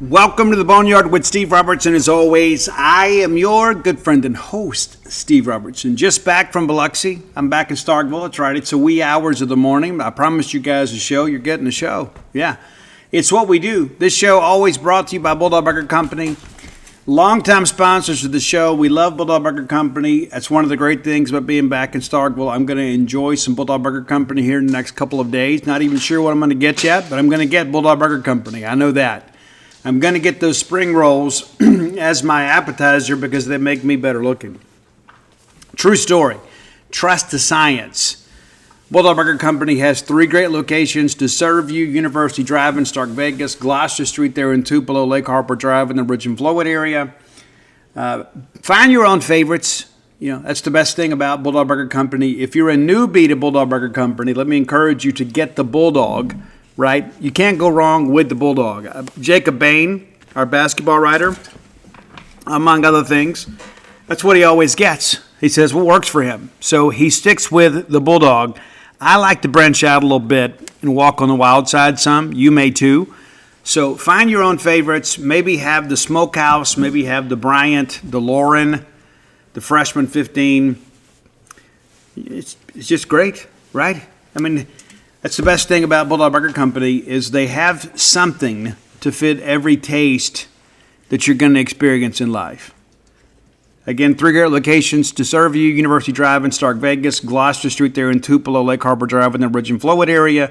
Welcome to the Boneyard with Steve Robertson. As always, I am your good friend and host, Steve Robertson. Just back from Biloxi. I'm back in Starkville. That's right. It's a wee hours of the morning. I promised you guys a show. You're getting a show. Yeah. It's what we do. This show always brought to you by Bulldog Burger Company. Longtime sponsors of the show. We love Bulldog Burger Company. That's one of the great things about being back in Starkville. I'm going to enjoy some Bulldog Burger Company here in the next couple of days. Not even sure what I'm going to get yet, but I'm going to get Bulldog Burger Company. I know that. I'm going to get those spring rolls as my appetizer because they make me better looking. True story. Trust the science. Bulldog Burger Company has 3 great locations to serve you: University Drive in Stark Vegas, Gloucester Street there in Tupelo, Lake Harper Drive in the Ridge and Flowood area. Find your own favorites. You know, that's the best thing about Bulldog Burger Company. If you're a newbie to Bulldog Burger Company, let me encourage you to get the Bulldog. Right? You can't go wrong with the Bulldog. Jacob Bain, our basketball writer, among other things, that's what he always gets. He says what works for him. So he sticks with the Bulldog. I like to branch out a little bit and walk on the wild side some. You may too. So find your own favorites. Maybe have the Smokehouse. Maybe have the Bryant, the Lauren, the Freshman 15. It's just great, right? I mean, that's the best thing about Bulldog Burger Company is they have something to fit every taste that you're going to experience in life. Again, 3 great locations to serve you: University Drive in Stark Vegas, Gloucester Street there in Tupelo, Lake Harper Drive in the Ridge and Flowood area.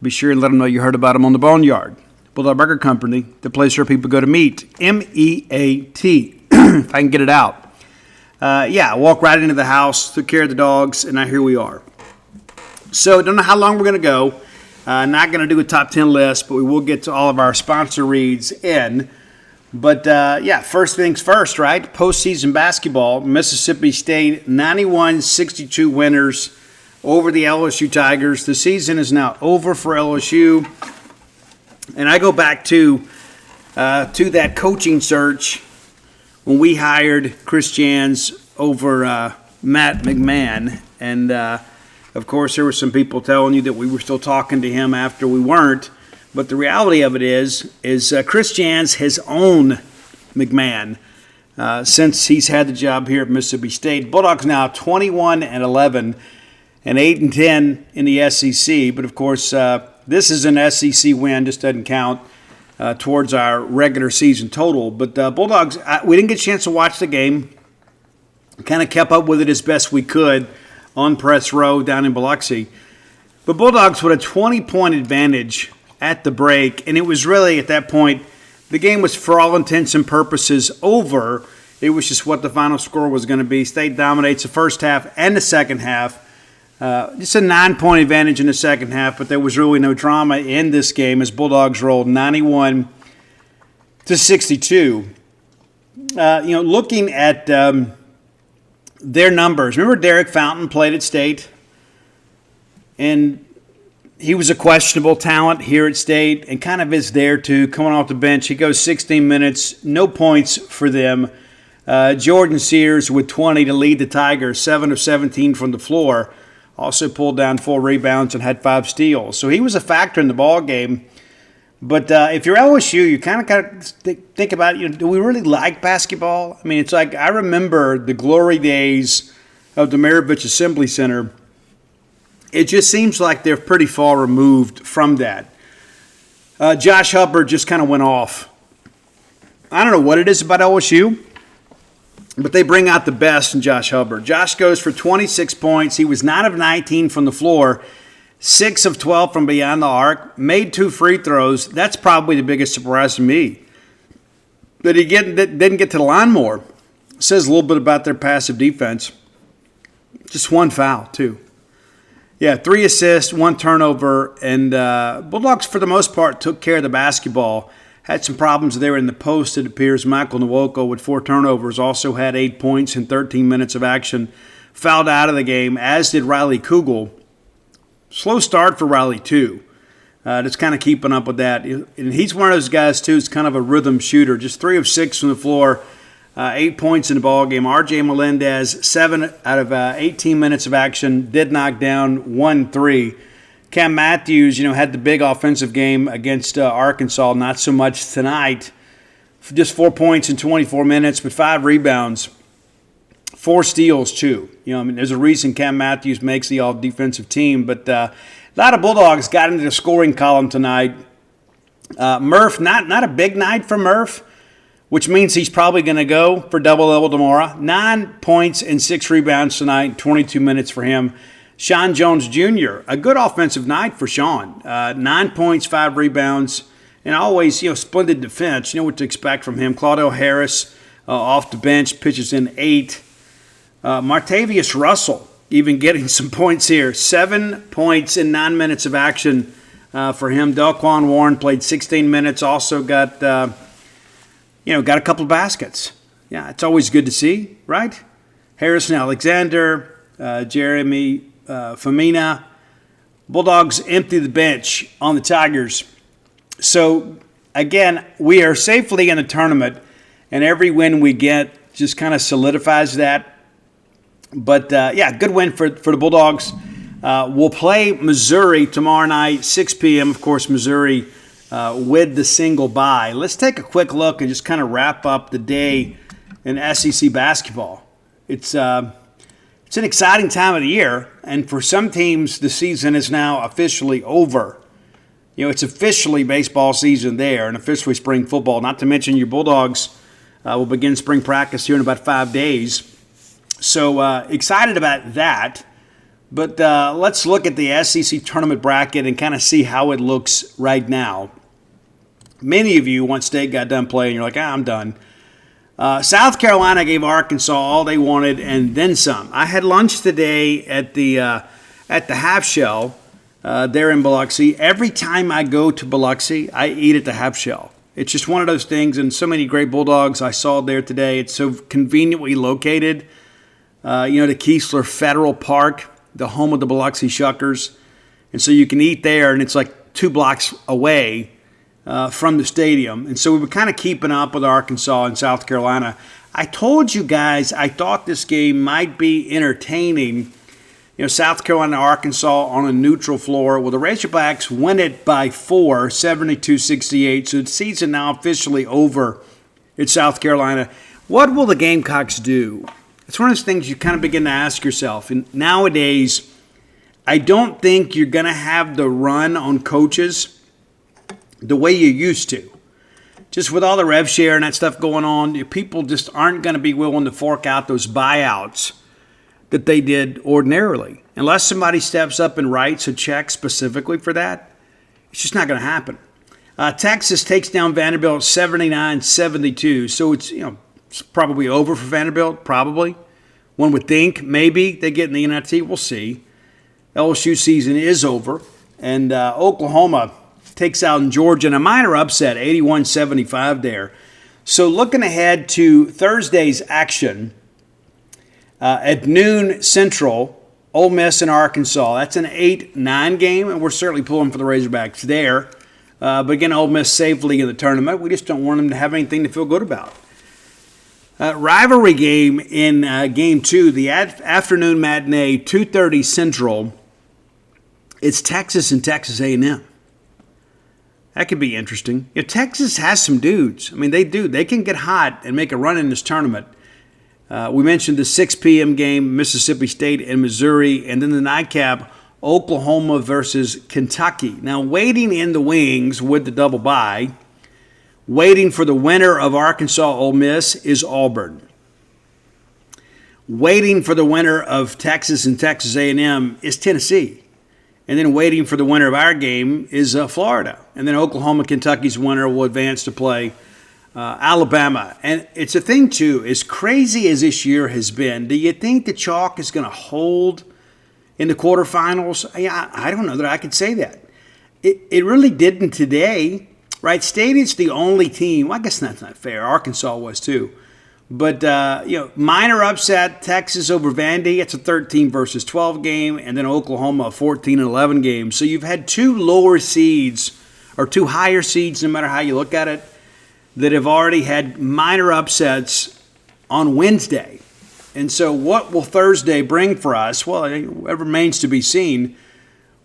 Be sure and let them know you heard about them on the Boneyard. Bulldog Burger Company, the place where people go to meet. M-E-A-T, if I can get it out. I walk right into the house, took care of the dogs, and now here we are. So I don't know how long we're going to go. Not going to do a top 10 list, but we will get to all of our sponsor reads in. But, first things first, right? Postseason basketball. Mississippi State 91-62 winners over the LSU Tigers. The season is now over for LSU. And I go back to that coaching search when we hired Chris Jans over Matt McMahon. And of course, there were some people telling you that we were still talking to him after we weren't. But the reality of it is Chris Jans has owned McMahon since he's had the job here at Mississippi State. Bulldogs now 21-11 and 8-10 in the SEC. But of course, this is an SEC win. Just doesn't count towards our regular season total. But Bulldogs, we didn't get a chance to watch the game. Kind of kept up with it as best we could on Press Row down in Biloxi. But Bulldogs with a 20-point advantage at the break, and it was really at that point, the game was for all intents and purposes over. It was just what the final score was going to be. State dominates the first half and the second half. Just a 9-point advantage in the second half, but there was really no drama in this game as Bulldogs rolled 91-62. Looking at their numbers. Remember Derek Fountain played at State? And he was a questionable talent here at State and kind of is there too, coming off the bench. He goes 16 minutes, no points for them. Jordan Sears with 20 to lead the Tigers, 7 of 17 from the floor. Also pulled down 4 rebounds and had 5 steals. So he was a factor in the ball game. But if you're LSU, you kind of got to think about, do we really like basketball? I mean, it's like I remember the glory days of the Maravich Assembly Center. It just seems like they're pretty far removed from that. Josh Hubbard just kind of went off. I don't know what it is about LSU, but they bring out the best in Josh Hubbard. Josh goes for 26 points. He was 9 of 19 from the floor. 6 of 12 from beyond the arc, made 2 free throws. That's probably the biggest surprise to me. That he didn't get to the line more. Says a little bit about their passive defense. Just 1 foul, too. 3 assists, 1 turnover, and Bulldogs, for the most part, took care of the basketball. Had some problems there in the post, it appears. Michael Nwoko with 4 turnovers, also had 8 points in 13 minutes of action. Fouled out of the game, as did Riley Kugel. Slow start for Riley, too. Just kind of keeping up with that. And he's one of those guys, too, who's kind of a rhythm shooter. Just 3 of 6 from the floor, 8 points in the ball game. R.J. Melendez, 7 out of 18 minutes of action, did knock down 1 3 Cam Matthews, had the big offensive game against Arkansas. Not so much tonight. Just 4 points in 24 minutes, but 5 rebounds, 4 steals too. There's a reason Cam Matthews makes the all-defensive team. But a lot of Bulldogs got into the scoring column tonight. Murph, not a big night for Murph, which means he's probably going to go for double-double tomorrow. 9 points and 6 rebounds tonight, 22 minutes for him. Sean Jones Jr., a good offensive night for Sean. 9 points, 5 rebounds, and always, splendid defense. You know what to expect from him. Claudio Harris off the bench, pitches in 8. Martavius Russell even getting some points here. 7 points in 9 minutes of action for him. Delquan Warren played 16 minutes, also got a couple of baskets. Yeah, it's always good to see, right? Harrison Alexander, Jeremy Famina. Bulldogs empty the bench on the Tigers. So, again, we are safely in the tournament, and every win we get just kind of solidifies that. But, good win for the Bulldogs. We'll play Missouri tomorrow night, 6 p.m. Of course, Missouri with the single bye. Let's take a quick look and just kind of wrap up the day in SEC basketball. It's an exciting time of the year, and for some teams, the season is now officially over. It's officially baseball season there and officially spring football, not to mention your Bulldogs will begin spring practice here in about 5 days. So excited about that. But let's look at the SEC tournament bracket and kind of see how it looks right now. Many of you, once State got done playing, you're like, I'm done. South Carolina gave Arkansas all they wanted and then some. I had lunch today at the Half Shell there in Biloxi. Every time I go to Biloxi, I eat at the Half Shell. It's just one of those things, and so many great Bulldogs I saw there today. It's so conveniently located. To Keesler Federal Park, the home of the Biloxi Shuckers. And so you can eat there, and it's like 2 blocks away from the stadium. And so we were kind of keeping up with Arkansas and South Carolina. I told you guys I thought this game might be entertaining. South Carolina and Arkansas on a neutral floor. Well, the Razorbacks win it by 4, 72-68. So the season now officially over at South Carolina. What will the Gamecocks do? It's one of those things you kind of begin to ask yourself. And nowadays, I don't think you're going to have the run on coaches the way you used to. Just with all the rev share and that stuff going on, people just aren't going to be willing to fork out those buyouts that they did ordinarily. Unless somebody steps up and writes a check specifically for that, it's just not going to happen. Texas takes down Vanderbilt 79-72. So it's probably over for Vanderbilt, probably. One would think maybe they get in the NIT. We'll see. LSU season is over. And Oklahoma takes out in Georgia in a minor upset, 81-75 there. So looking ahead to Thursday's action, at noon Central, Ole Miss and Arkansas. That's an 8-9 game, and we're certainly pulling for the Razorbacks there. But again, Ole Miss safely in the tournament. We just don't want them to have anything to feel good about. Rivalry game in Game 2, the afternoon matinee, 2:30 Central. It's Texas and Texas A&M. That could be interesting. Texas has some dudes. I mean, they do. They can get hot and make a run in this tournament. We mentioned the 6 p.m. game, Mississippi State and Missouri, and then the nightcap, Oklahoma versus Kentucky. Now, waiting in the wings with the double bye, waiting for the winner of Arkansas-Ole Miss is Auburn. Waiting for the winner of Texas and Texas A&M is Tennessee. And then waiting for the winner of our game is Florida. And then Oklahoma-Kentucky's winner will advance to play Alabama. And it's a thing, too, as crazy as this year has been, do you think the chalk is going to hold in the quarterfinals? I don't know that I could say that. It really didn't today, right? State is the only team. Well, I guess that's not fair. Arkansas was, too. But, minor upset, Texas over Vandy. It's a 13 versus 12 game. And then Oklahoma, a 14-11 game. So you've had two lower seeds, or two higher seeds, no matter how you look at it, that have already had minor upsets on Wednesday. And so what will Thursday bring for us? Well, it remains to be seen.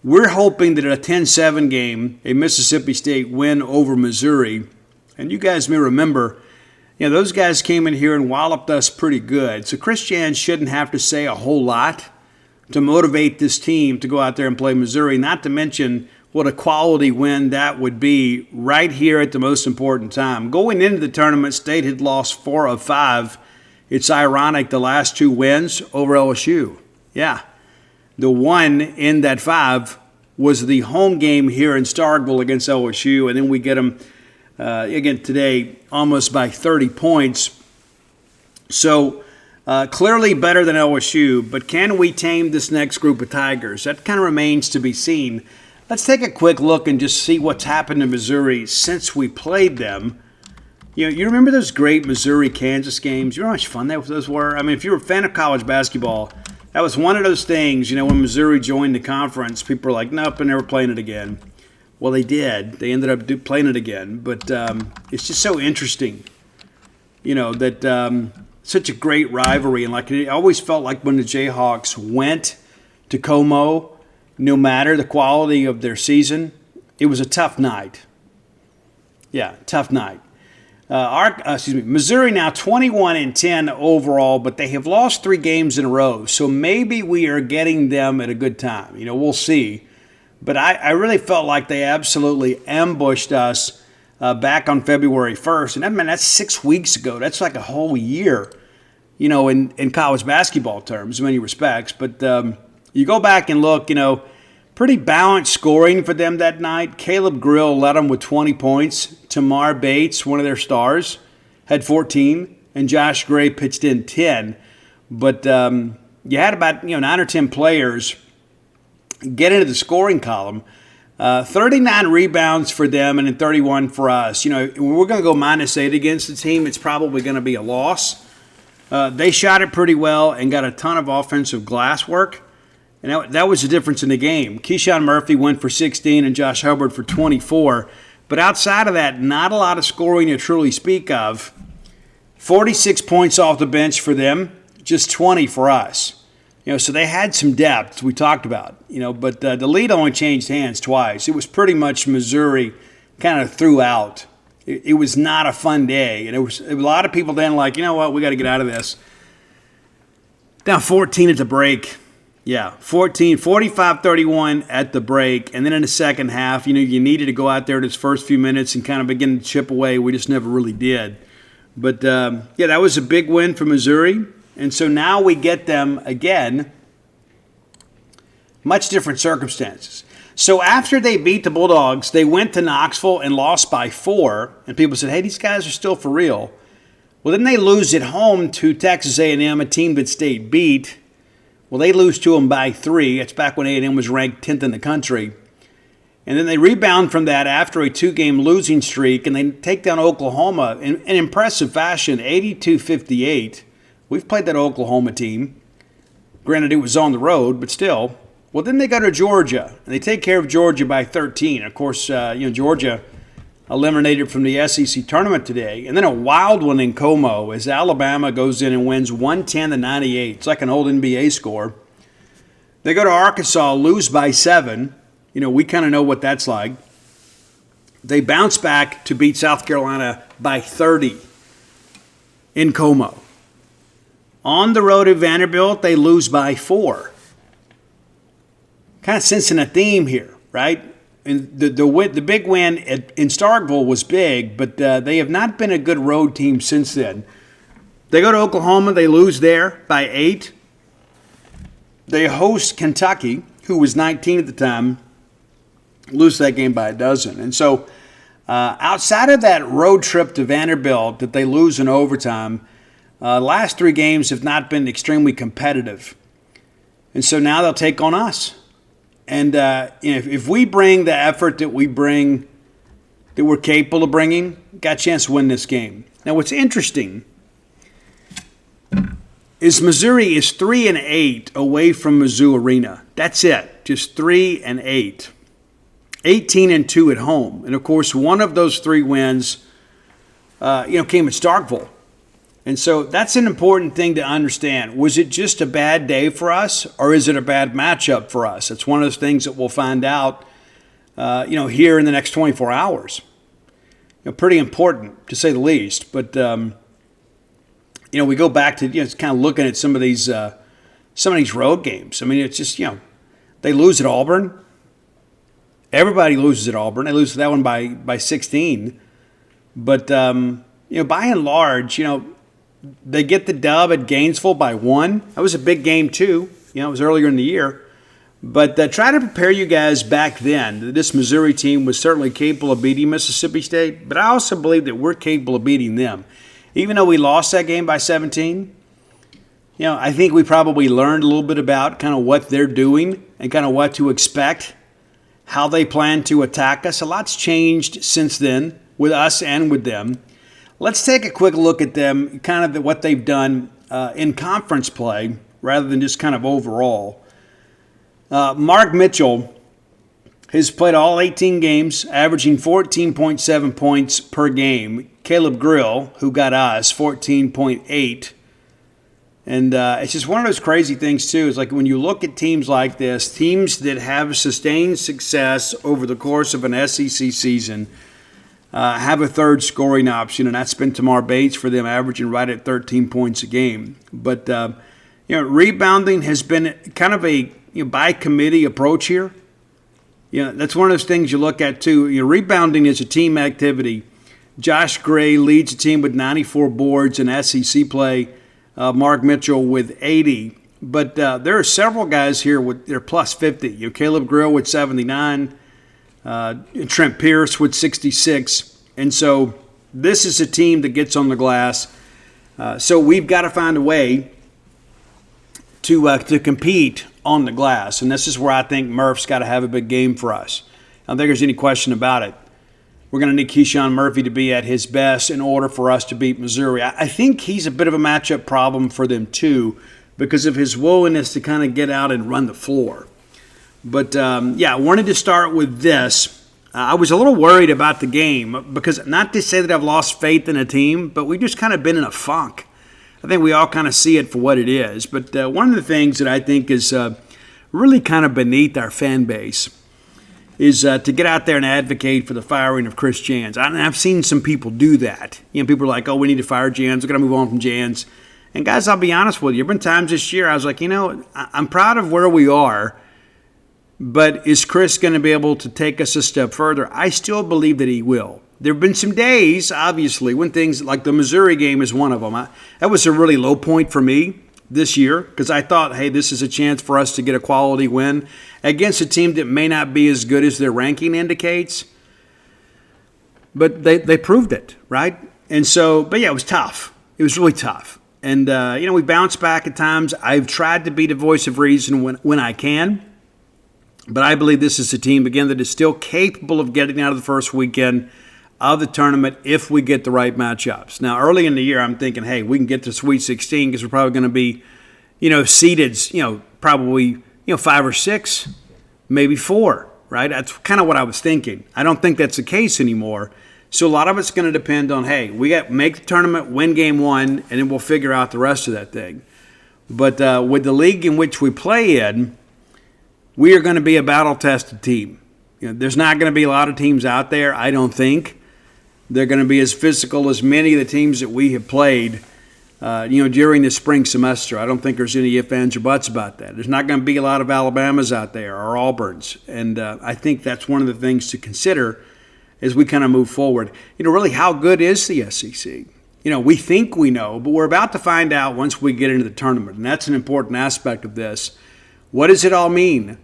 We're hoping that a 10-7 game, a Mississippi State win over Missouri, and you guys may remember, those guys came in here and walloped us pretty good. So Chris Jans shouldn't have to say a whole lot to motivate this team to go out there and play Missouri, not to mention what a quality win that would be right here at the most important time. Going into the tournament, State had lost 4 of 5. It's ironic the last 2 wins over LSU. Yeah, the one in that 5 was the home game here in Starkville against LSU, and then we get them again today almost by 30 points. So clearly better than LSU, but can we tame this next group of Tigers? That kind of remains to be seen. Let's take a quick look and just see what's happened to Missouri since we played them. You remember those great Missouri-Kansas games? You remember how much fun those were? I mean, if you were a fan of college basketball, that was one of those things, when Missouri joined the conference, people were like, nope, they're never playing it again. Well, they did. They ended up playing it again. But it's just so interesting, that such a great rivalry. And it always felt like when the Jayhawks went to Como, no matter the quality of their season, it was a tough night. Yeah, tough night. Missouri now 21-10 overall, but they have lost 3 games in a row. So maybe we are getting them at a good time. We'll see. But I really felt like they absolutely ambushed us back on February 1st. And that's 6 weeks ago. That's like a whole year, in college basketball terms in many respects. But you go back and look, pretty balanced scoring for them that night. Caleb Grill led them with 20 points. Tamar Bates, one of their stars, had 14. And Josh Gray pitched in 10. But you had about 9 or 10 players get into the scoring column. 39 rebounds for them and then 31 for us. We're going to go -8 against the team. It's probably going to be a loss. They shot it pretty well and got a ton of offensive glass work. And that was the difference in the game. Keyshawn Murphy went for 16 and Josh Hubbard for 24. But outside of that, not a lot of scoring to truly speak of. 46 points off the bench for them, just 20 for us. So they had some depth we talked about, but the lead only changed hands twice. It was pretty much Missouri kind of throughout. It was not a fun day. And it was a lot of people then like, we got to get out of this. Down 14 at the break. Yeah, 45-31 at the break. And then in the second half, you needed to go out there those first few minutes and kind of begin to chip away. We just never really did. But, that was a big win for Missouri. And so now we get them again, much different circumstances. So after they beat the Bulldogs, they went to Knoxville and lost by 4. And people said, hey, these guys are still for real. Well, then they lose at home to Texas A&M, a team that State beat. Well, they lose to them by 3. It's back when A&M was ranked 10th in the country. And then they rebound from that after a 2-game losing streak, and they take down Oklahoma in impressive fashion, 82-58. We've played that Oklahoma team. Granted, it was on the road, but still. Well, then they go to Georgia, and they take care of Georgia by 13. Of course, Georgia eliminated from the SEC tournament today. And then a wild one in Como as Alabama goes in and wins 110-98. It's like an old NBA score. They go to Arkansas, lose by 7. We kind of know what that's like. They bounce back to beat South Carolina by 30 in Como. On the road at Vanderbilt, they lose by 4. Kind of sensing a theme here, right? And the big win in Starkville was big, but they have not been a good road team since then. They go to Oklahoma, they lose there by 8. They host Kentucky, who was 19 at the time, lose that game by 12. And so outside of that road trip to Vanderbilt that they lose in overtime, last 3 games have not been extremely competitive. And so now they'll take on us. And if we bring the effort that we bring, that we're capable of bringing, got a chance to win this game. Now what's interesting is Missouri is 3-8 away from Mizzou Arena. That's it, just 3-8. 18-2 at home. And of course, one of those 3 wins, came at Starkville. And so that's an important thing to understand. Was it just a bad day for us, or is it a bad matchup for us? It's one of those things that we'll find out, here in the next 24 hours. Pretty important, to say the least. But, we go back to, it's kind of looking at some of these road games. I mean, it's just, they lose at Auburn. Everybody loses at Auburn. They lose that one by 16. But, by and large, they get the dub at Gainesville by 1. That was a big game, too. It was earlier in the year. But try to prepare you guys back then. This Missouri team was certainly capable of beating Mississippi State, but I also believe that we're capable of beating them. Even though we lost that game by 17, I think we probably learned a little bit about kind of what they're doing and kind of what to expect, how they plan to attack us. A lot's changed since then with us and with them. Let's take a quick look at them, kind of what they've done in conference play rather than just kind of overall. Mark Mitchell has played all 18 games, averaging 14.7 points per game. Caleb Grill, who got us, 14.8. And it's just one of those crazy things, too. It's like when you look at teams like this, teams that have sustained success over the course of an SEC season, have a third scoring option, and that's been Tamar Bates for them, averaging right at 13 points a game. But, rebounding has been kind of a by committee approach here. That's one of those things you look at, too. Rebounding is a team activity. Josh Gray leads the team with 94 boards in SEC play. Mark Mitchell with 80. But there are several guys here with their plus 50. Caleb Grill with 79. Trent Pierce with 66. And so this is a team that gets on the glass. So we've got to find a way to compete on the glass. And this is where I think Murph's got to have a big game for us. I don't think there's any question about it. We're going to need Keyshawn Murphy to be at his best in order for us to beat Missouri. I think he's a bit of a matchup problem for them, too, because of his willingness to kind of get out and run the floor. But, I wanted to start with this. I was a little worried about the game because, not to say that I've lost faith in a team, but we've just kind of been in a funk. I think we all kind of see it for what it is. But one of the things that I think is really kind of beneath our fan base is to get out there and advocate for the firing of Chris Jans. I've seen some people do that. People are like, we need to fire Jans. We're going to move on from Jans. And guys, I'll be honest with you. There have been times this year I was like, I'm proud of where we are, but is Chris going to be able to take us a step further? I still believe that he will. There have been some days, obviously, when things like the Missouri game is one of them. That was a really low point for me this year because I thought, hey, this is a chance for us to get a quality win against a team that may not be as good as their ranking indicates. But they proved it, right? And so, it was tough. It was really tough. And, we bounce back at times. I've tried to be the voice of reason when I can. But I believe this is a team, again, that is still capable of getting out of the first weekend of the tournament if we get the right matchups. Now, early in the year, I'm thinking, hey, we can get to Sweet 16 because we're probably going to be, seeded, probably, 5 or 6, maybe 4, right? That's kind of what I was thinking. I don't think that's the case anymore. So a lot of it's going to depend on, hey, we got make the tournament, win game 1, and then we'll figure out the rest of that thing. But with the league in which we play in, we are going to be a battle-tested team. There's not going to be a lot of teams out there, I don't think. They're going to be as physical as many of the teams that we have played, during the spring semester. I don't think there's any ifs, ands, or buts about that. There's not going to be a lot of Alabamas out there or Auburns. And I think that's one of the things to consider as we kind of move forward. Really, how good is the SEC? We think we know, but we're about to find out once we get into the tournament. And that's an important aspect of this. What does it all mean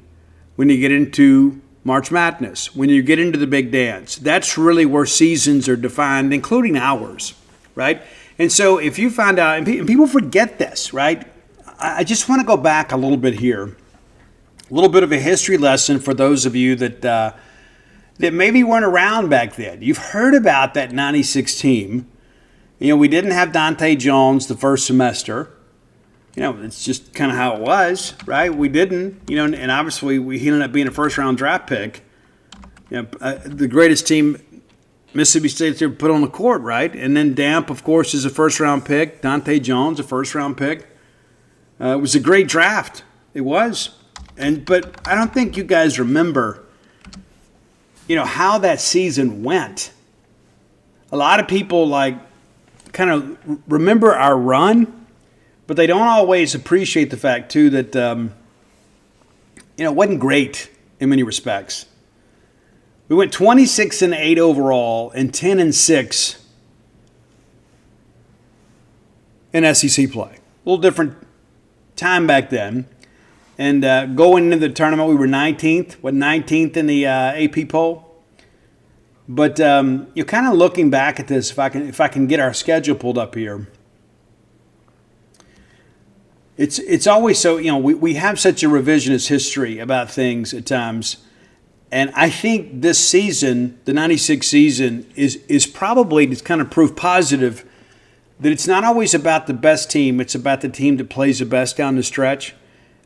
when you get into March Madness, when you get into the big dance? That's really where seasons are defined, including ours, right? And so if you find out, and people forget this, right? I just want to go back a little bit here, a little bit of a history lesson for those of you that maybe weren't around back then. You've heard about that 96 team. We didn't have Dante Jones the first semester. It's just kind of how it was, right? We didn't, and obviously he ended up being a first-round draft pick. The greatest team Mississippi State they put on the court, right? And then Damp, of course, is a first-round pick. Dante Jones, a first-round pick. It was a great draft. It was. But I don't think you guys remember, how that season went. A lot of people, kind of remember our run, but they don't always appreciate the fact, too, that, it wasn't great in many respects. We went 26-8 overall and 10-6 in SEC play. A little different time back then. And going into the tournament, we were 19th in the AP poll. But you're kind of looking back at this. If I can get our schedule pulled up here, it's always so. We have such a revisionist history about things at times. And I think this season, the 96 season, is probably just kind of proof positive that it's not always about the best team. It's about the team that plays the best down the stretch.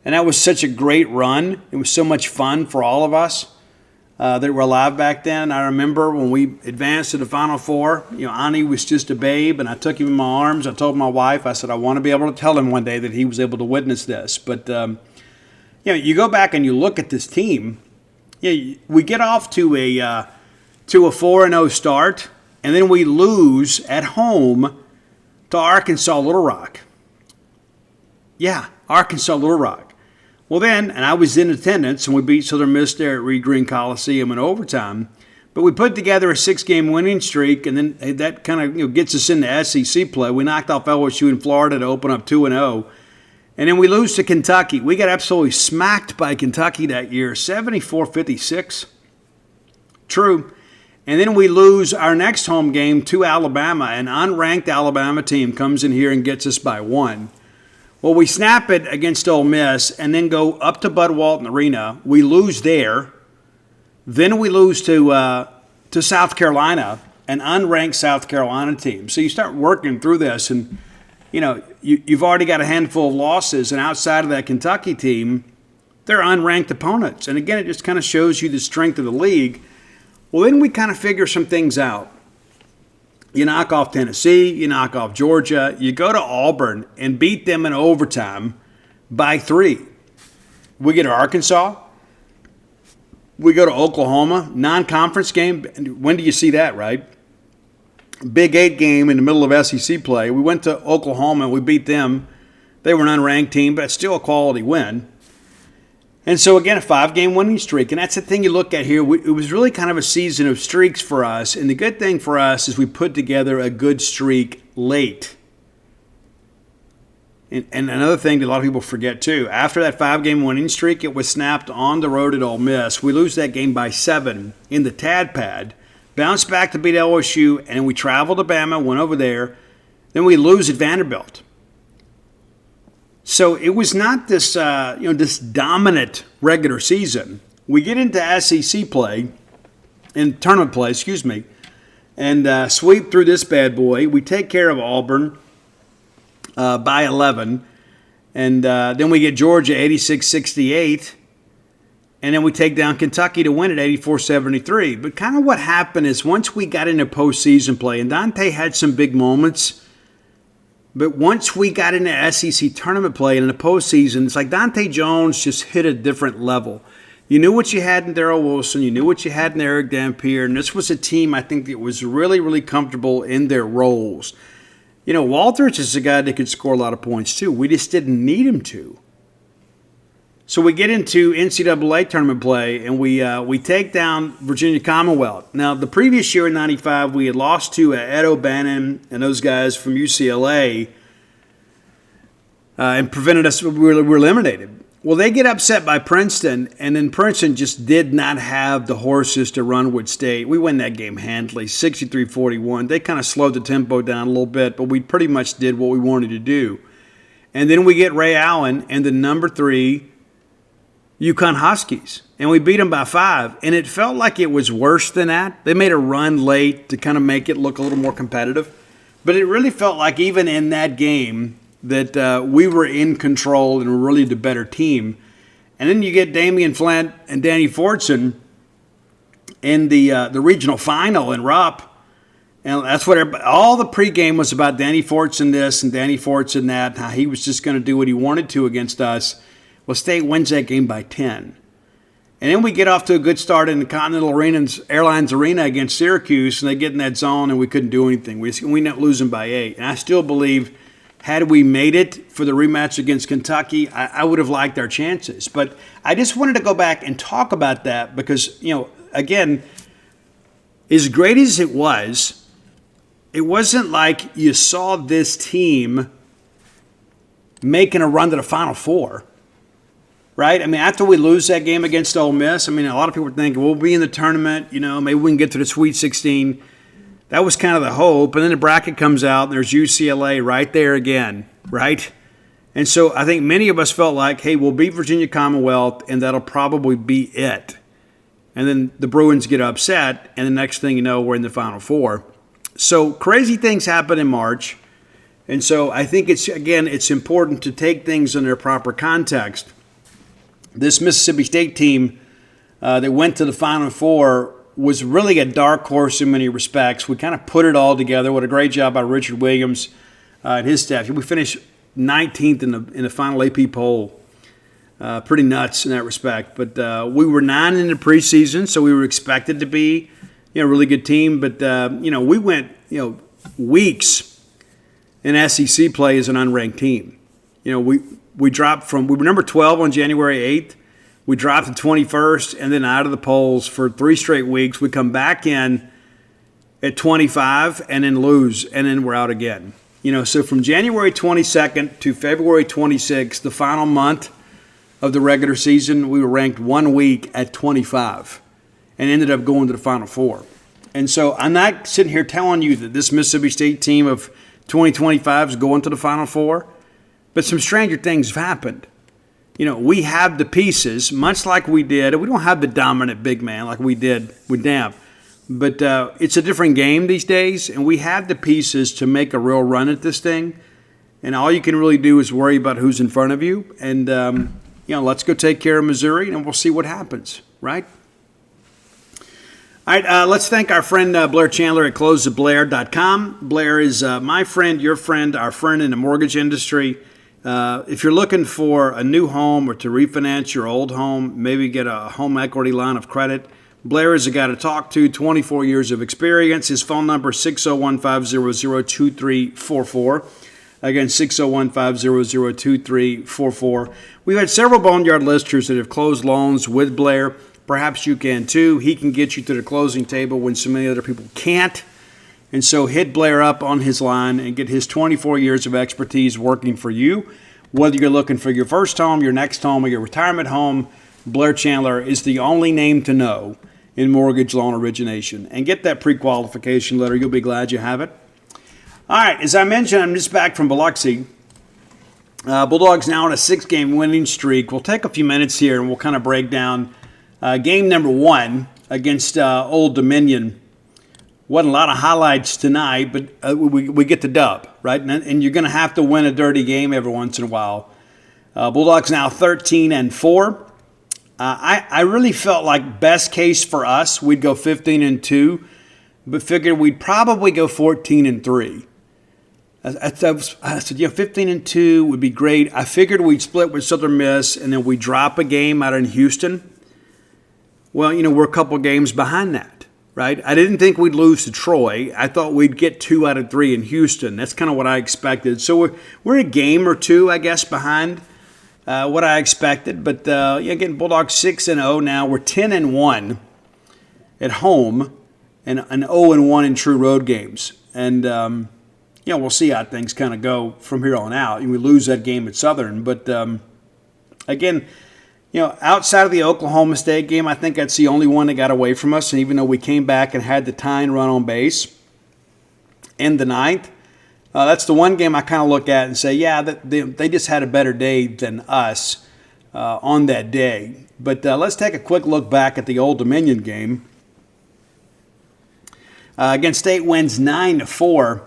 And that was such a great run. It was so much fun for all of us that were alive back then. I remember when we advanced to the Final Four, Ani was just a babe, and I took him in my arms. I told my wife, I said, I want to be able to tell him one day that he was able to witness this. But, you go back and you look at this team. We get off to a 4-0 start, and then we lose at home to Arkansas Little Rock. Yeah, Arkansas Little Rock. Well then, and I was in attendance, and we beat Southern Miss there at Reed Green Coliseum in overtime. But we put together a 6-game winning streak, and then that kind of gets us into SEC play. We knocked off LSU in Florida to open up 2-0. And then we lose to Kentucky. We got absolutely smacked by Kentucky that year, 74-56. True. And then we lose our next home game to Alabama. An unranked Alabama team comes in here and gets us by 1. Well, we snap it against Ole Miss and then go up to Bud Walton Arena. We lose there. Then we lose to South Carolina, an unranked South Carolina team. So you start working through this and you've already got a handful of losses, and outside of that Kentucky team, they're unranked opponents. And again, it just kind of shows you the strength of the league. Well, then we kind of figure some things out. You knock off Tennessee, you knock off Georgia, you go to Auburn and beat them in overtime by 3. We get to Arkansas. We go to Oklahoma, non-conference game. When do you see that, right? Big 8 game in the middle of SEC play. We went to Oklahoma and we beat them. They were an unranked team, but it's still a quality win. And so, again, a 5-game winning streak. And that's the thing you look at here. It was really kind of a season of streaks for us. And the good thing for us is we put together a good streak late. And another thing that a lot of people forget, too. After that 5-game winning streak, it was snapped on the road at Ole Miss. We lose that game by 7 in the Tad Pad. Bounce back to beat LSU, and then we traveled to Bama, went over there. Then we lose at Vanderbilt. So it was not this, this dominant regular season. We get into SEC play, tournament play, and sweep through this bad boy. We take care of Auburn by 11, and then we get Georgia 86-68. And then we take down Kentucky to win at 84-73. But kind of what happened is once we got into postseason play, and Dante had some big moments, but once we got into SEC tournament play and in the postseason, it's like Dante Jones just hit a different level. You knew what you had in Darrell Wilson. You knew what you had in Eric Dampier. And this was a team, I think, that was really, really comfortable in their roles. Walters is a guy that could score a lot of points, too. We just didn't need him to. So we get into NCAA tournament play, and we take down Virginia Commonwealth. Now, the previous year in 95, we had lost to Ed O'Bannon and those guys from UCLA and prevented us, we were eliminated. Well, they get upset by Princeton, and then Princeton just did not have the horses to run with State. We win that game handily, 63-41. They kind of slowed the tempo down a little bit, but we pretty much did what we wanted to do. And then we get Ray Allen and the number 3 UConn Huskies, and we beat them by 5, and it felt like it was worse than that. They made a run late to kind of make it look a little more competitive, but it really felt like even in that game that we were in control and were really the better team. And then you get Damian Flint and Danny Fortson in the regional final in Rupp, And that's what all the pregame was about. Danny Fortson this and Danny Fortson that, and how he was just going to do what he wanted to against us. Well, State wins that game by 10. And then we get off to a good start in the Continental Airlines Arena against Syracuse, and they get in that zone, and we couldn't do anything. We ended up losing by 8. And I still believe, had we made it for the rematch against Kentucky, I would have liked our chances. But I just wanted to go back and talk about that because, again, as great as it wasn't like you saw this team making a run to the Final Four. Right? I mean, after we lose that game against Ole Miss, a lot of people think we'll be in the tournament, maybe we can get to the Sweet 16. That was kind of the hope. And then the bracket comes out, and there's UCLA right there again, right? And so I think many of us felt like, hey, we'll beat Virginia Commonwealth, and that'll probably be it. And then the Bruins get upset, and the next thing you know, we're in the Final Four. So crazy things happen in March. And so I think it's important to take things in their proper context. This Mississippi State team that went to the Final Four was really a dark horse in many respects. We kind of put it all together. What a great job by Richard Williams and his staff. We finished 19th in the final AP poll. Pretty nuts in that respect. But we were 9 in the preseason, so we were expected to be a really good team. But, we went weeks in SEC play as an unranked team. We dropped we were number 12 on January 8th. We dropped to 21st and then out of the polls for 3 straight weeks. We come back in at 25 and then lose, and then we're out again. So from January 22nd to February 26th, the final month of the regular season, we were ranked 1 week at 25 and ended up going to the Final Four. And so I'm not sitting here telling you that this Mississippi State team of 2025 is going to the Final Four. But some stranger things have happened. We have the pieces, much like we did. We don't have the dominant big man like we did with Damp. But it's a different game these days, and we have the pieces to make a real run at this thing. And all you can really do is worry about who's in front of you. And, let's go take care of Missouri, and we'll see what happens, right? All right, let's thank our friend Blair Chandler at closetheblair.com. Blair is my friend, your friend, our friend in the mortgage industry. If you're looking for a new home or to refinance your old home, maybe get a home equity line of credit, Blair is a guy to talk to, 24 years of experience. His phone number is 601-500-2344. Again, 601-500-2344. We've had several Boneyard listeners that have closed loans with Blair. Perhaps you can too. He can get you to the closing table when so many other people can't. And so hit Blair up on his line and get his 24 years of expertise working for you. Whether you're looking for your first home, your next home, or your retirement home, Blair Chandler is the only name to know in mortgage loan origination. And get that pre-qualification letter. You'll be glad you have it. All right, as I mentioned, I'm just back from Biloxi. Bulldogs now on a 6-game winning streak. We'll take a few minutes here and we'll kind of break down game number 1 against Old Dominion. Wasn't a lot of highlights tonight, but we get the dub, right? And you're going to have to win a dirty game every once in a while. Bulldogs now 13-4. I really felt like best case for us, we'd go 15-2, but figured we'd probably go 14-3. I said, 15-2 would be great. I figured we'd split with Southern Miss, and then we drop a game out in Houston. Well, we're a couple games behind that, right? I didn't think we'd lose to Troy. I thought we'd get 2 out of 3 in Houston. That's kind of what I expected. So we're a game or 2, I guess, behind what I expected. But again, Bulldogs 6-0 now. We're 10-1 at home and 0-1 in true road games. And we'll see how things kind of go from here on out. We lose that game at Southern, but again, outside of the Oklahoma State game, I think that's the only one that got away from us. And even though we came back and had the tying run on base in the 9th, that's the one game I kind of look at and say, yeah, they just had a better day than us on that day. But let's take a quick look back at the Old Dominion game. Again, State wins 9-4.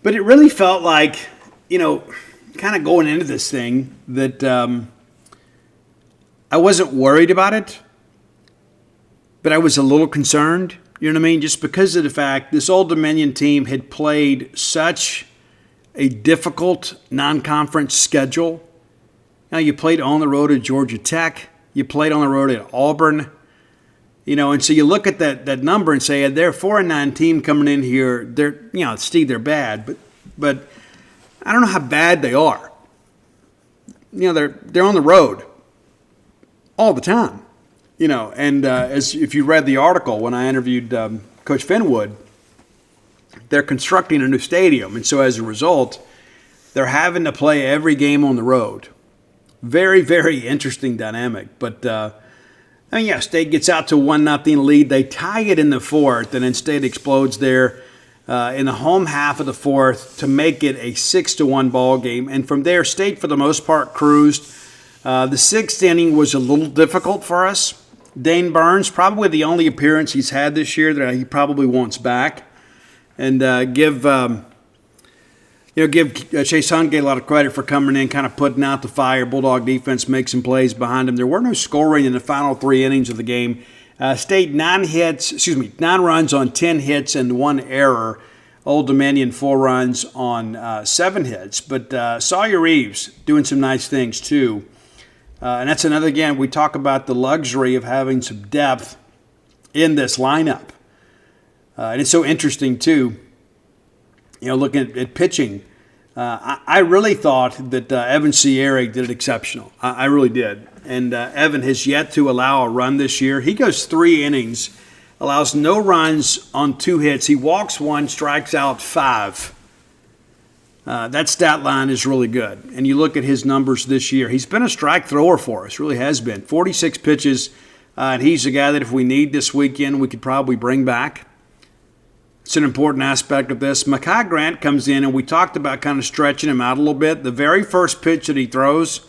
But it really felt like, kind of going into this thing that I wasn't worried about it, but I was a little concerned. You know what I mean? Just because of the fact this Old Dominion team had played such a difficult non-conference schedule. Now, you played on the road at Georgia Tech. You played on the road at Auburn. And so you look at that number and say, they're a 4-9 team coming in here. They're, Steve, they're bad. But I don't know how bad they are. They're on the road all the time. And as if you read the article when I interviewed Coach Finwood, they're constructing a new stadium. And so as a result, they're having to play every game on the road. Very, very interesting dynamic. But, State gets out to 1-0 lead. They tie it in the fourth, and then State explodes there in the home half of the fourth to make it a 6-1 ball game. And from there, State, for the most part, cruised. The sixth inning was a little difficult for us. Dane Burns, probably the only appearance he's had this year that he probably wants back. And give Chase Hungate a lot of credit for coming in, kind of putting out the fire. Bulldog defense makes some plays behind him. There were no scoring in the final 3 innings of the game. State 9 runs on 10 hits and 1 error. Old Dominion 4 runs on 7 hits. But Sawyer Reeves doing some nice things too. And that's another, again, we talk about the luxury of having some depth in this lineup. And it's so interesting, too, looking at pitching. I really thought that Evan Sierra did it exceptional. I really did. And Evan has yet to allow a run this year. He goes 3 innings, allows no runs on 2 hits. He walks 1, strikes out 5. That stat line is really good. And you look at his numbers this year. He's been a strike thrower for us, really has been. 46 pitches, and he's a guy that if we need this weekend, we could probably bring back. It's an important aspect of this. Mekhi Grant comes in, and we talked about kind of stretching him out a little bit. The very first pitch that he throws,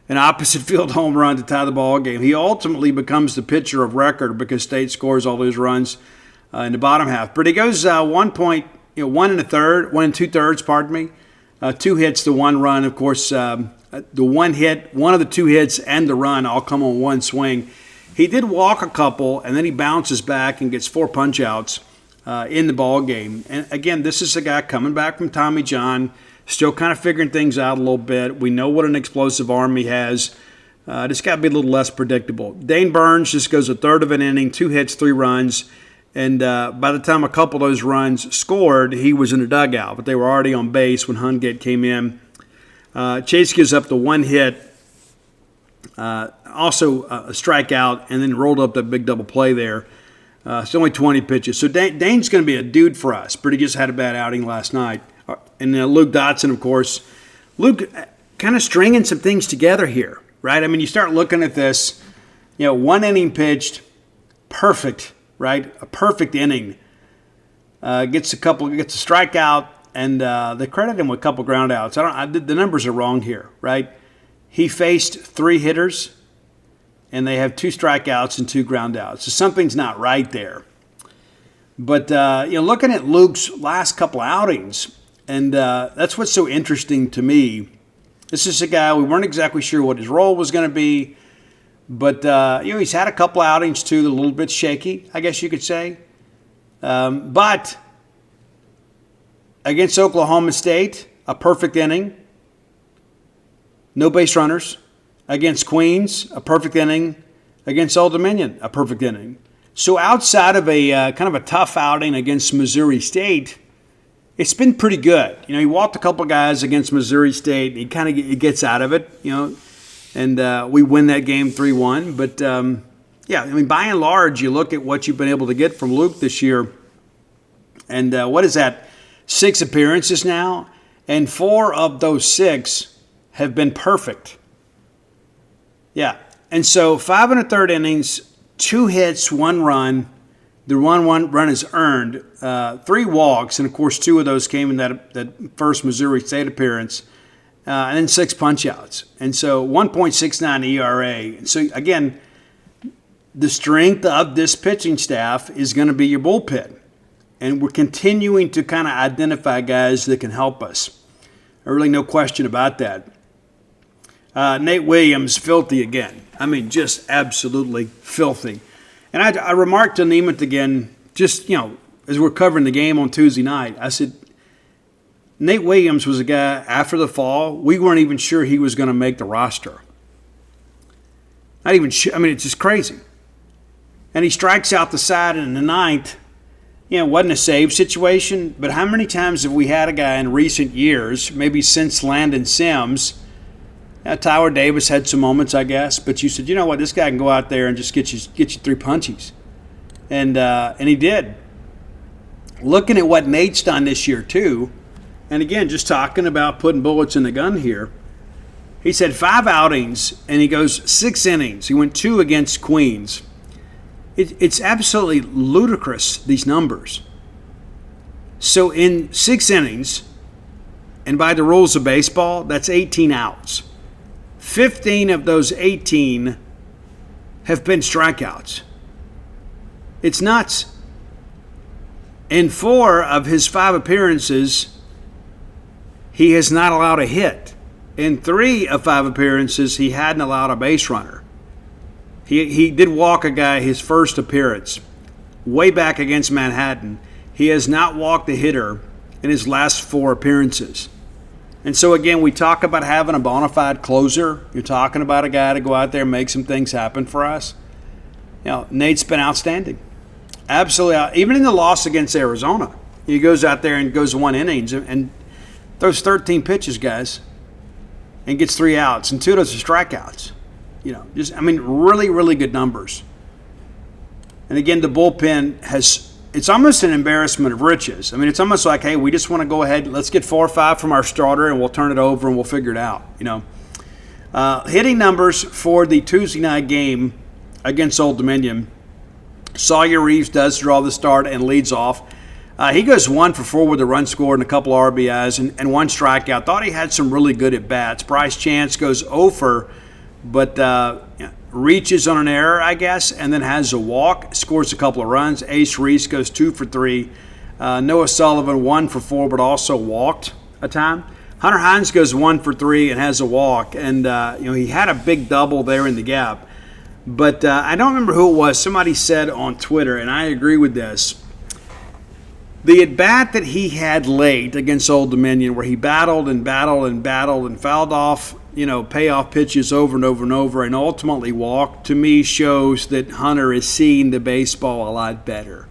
an opposite field home run to tie the ball game. He ultimately becomes the pitcher of record because State scores all those runs in the bottom half. But he goes 1 2/3, 2 hits to 1 run. Of course, the 1 hit, one of the 2 hits, and the run all come on 1 swing. He did walk a couple, and then he bounces back and gets 4 punch-outs in the ball game. And again, this is a guy coming back from Tommy John, still kind of figuring things out a little bit. We know what an explosive arm he has. Just got to be a little less predictable. Dane Burns just goes 1/3 of an inning, 2 hits, 3 runs. And by the time a couple of those runs scored, he was in the dugout. But they were already on base when Hungate came in. Chase gives up the 1 hit, also a strikeout, and then rolled up that big double play there. It's only 20 pitches. So Dane's going to be a dude for us, but he just had a bad outing last night. And Luke Dotson, of course. Luke kind of stringing some things together here, right? I mean, you start looking at this, 1 inning pitched, perfect, right? A perfect inning. Gets a strikeout, and they credit him with a couple ground outs. The numbers are wrong here, right? He faced 3 hitters, and they have 2 strikeouts and 2 ground outs. So something's not right there. But, looking at Luke's last couple outings, and that's what's so interesting to me. This is a guy, we weren't exactly sure what his role was going to be, but, he's had a couple outings, too, a little bit shaky, I guess you could say. But against Oklahoma State, a perfect inning, no base runners. Against Queens, a perfect inning. Against Old Dominion, a perfect inning. So outside of a kind of a tough outing against Missouri State, it's been pretty good. He walked a couple guys against Missouri State. He kind of gets out of it, and we win that game 3-1. But, by and large, you look at what you've been able to get from Luke this year, and what is that, 6 appearances now? And 4 of those 6 have been perfect. Yeah, and so 5 1/3 innings, 2 hits, 1 run. The 1 run is earned, 3 walks, and of course 2 of those came in that first Missouri State appearance, and then 6 punch-outs. And so 1.69 ERA. So again, the strength of this pitching staff is going to be your bullpen, and we're continuing to kind of identify guys that can help us. Really no question about that. Nate Williams, filthy again. I mean, just absolutely filthy. And I remarked to Nemeth again just, as we're covering the game on Tuesday night, I said, Nate Williams was a guy after the fall, we weren't even sure he was going to make the roster. Not even sure. I mean, it's just crazy. And he strikes out the side in the ninth. It wasn't a save situation, but how many times have we had a guy in recent years, maybe since Landon Sims, Tyler Davis had some moments, I guess, but you said, you know what, this guy can go out there and just get you 3 punchies. And he did. Looking at what Nate's done this year, too, and again, just talking about putting bullets in the gun here, he said 5 outings, and he goes 6 innings. He went 2 against Queens. It's absolutely ludicrous, these numbers. So in 6 innings, and by the rules of baseball, that's 18 outs. 15 of those 18 have been strikeouts. It's nuts. In 4 of his 5 appearances, he has not allowed a hit. In 3 of 5 appearances, he hadn't allowed a base runner. He did walk a guy his first appearance, way back against Manhattan. He has not walked a hitter in his last 4 appearances. And so, again, we talk about having a bona fide closer. You're talking about a guy to go out there and make some things happen for us. Nate's been outstanding. Absolutely. Even in the loss against Arizona, he goes out there and goes 1 innings and throws 13 pitches, guys, and gets 3 outs. And 2 of those are strikeouts. Really, really good numbers. And again, the bullpen it's almost an embarrassment of riches. It's almost like, hey, we just want to go ahead, let's get 4 or 5 from our starter and we'll turn it over and we'll figure it out. Hitting numbers for the Tuesday night game against Old Dominion. Sawyer Reeves does draw the start and leads off. He goes 1 for 4 with a run scored and a couple RBIs and 1 strikeout. Thought he had some really good at-bats. Bryce Chance goes 0 for, but reaches on an error, I guess, and then has a walk, scores a couple of runs. Ace Reese goes 2 for 3. Noah Sullivan 1 for 4, but also walked a time. Hunter Hines goes 1 for 3 and has a walk, and he had a big double there in the gap. But I don't remember who it was. Somebody said on Twitter, and I agree with this, the at-bat that he had late against Old Dominion where he battled and fouled off payoff pitches over and over and over and ultimately walked, to me shows that Hunter is seeing the baseball a lot better.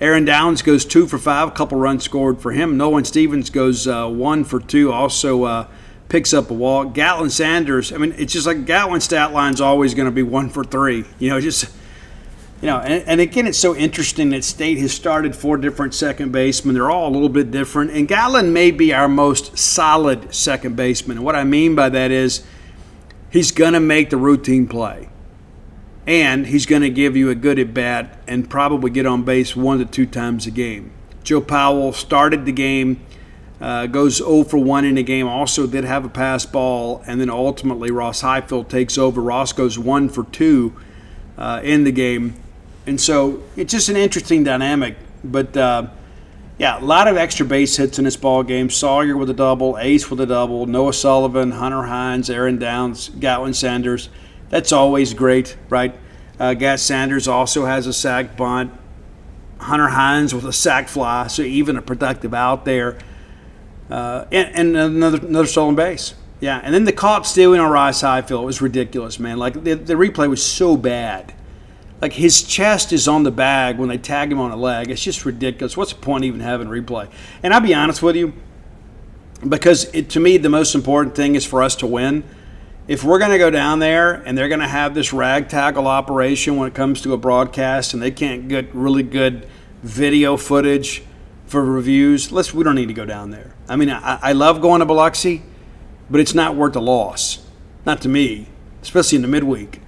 Aaron Downs goes 2 for 5, a couple runs scored for him. Nolan Stevens goes 1 for 2, also picks up a walk. Gatlin Sanders, it's just like Gatlin's stat line's always going to be 1 for 3. And again, it's so interesting that State has started 4 different second basemen. They're all a little bit different. And Gatlin may be our most solid second baseman. And what I mean by that is he's going to make the routine play. And he's going to give you a good at-bat and probably get on base 1 to 2 times a game. Joe Powell started the game, goes 0 for 1 in the game, also did have a pass ball, and then ultimately Ross Highfield takes over. Ross goes 1 for 2 in the game. And so it's just an interesting dynamic. But, a lot of extra base hits in this ball game. Sawyer with a double, Ace with a double, Noah Sullivan, Hunter Hines, Aaron Downs, Gatlin Sanders. That's always great, right? Gat Sanders also has a sac bunt. Hunter Hines with a sac fly, so even a productive out there. And another stolen base. Yeah, and then the caught stealing on Ross Highfield was ridiculous, man. Like, the replay was so bad. Like, his chest is on the bag when they tag him on a leg. It's just ridiculous. What's the point even having replay? And I'll be honest with you, because to me the most important thing is for us to win. If we're going to go down there and they're going to have this rag tackle operation when it comes to a broadcast and they can't get really good video footage for reviews, we don't need to go down there. I love going to Biloxi, but it's not worth the loss. Not to me, especially in the midweek.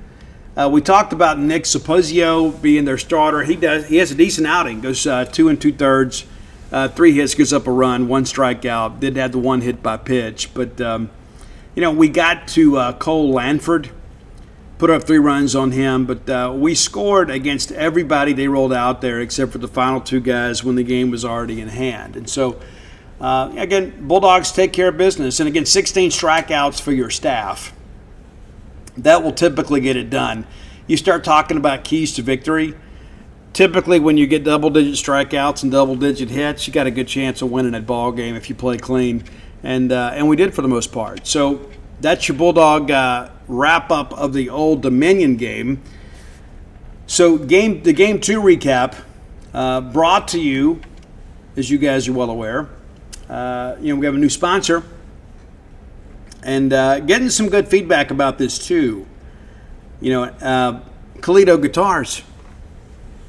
We talked about Nick Supposio being their starter. He has a decent outing. Goes 2 2/3, 3 hits, gives up a run, 1 strikeout. Did have the 1 hit by pitch. But, we got to Cole Lanford, put up 3 runs on him. But we scored against everybody they rolled out there except for the final 2 guys when the game was already in hand. And so, again, Bulldogs take care of business. And, again, 16 strikeouts for your staff. That will typically get it done. You start talking about keys to victory. typically when you get double-digit strikeouts and double-digit hits, you got a good chance of winning that ball game if you play clean, and we did for the most part. So that's your Bulldog wrap-up of the Old Dominion game. So the Game 2 recap brought to you, as you guys are well aware. We have a new sponsor, and getting some good feedback about this too. Colito Guitars,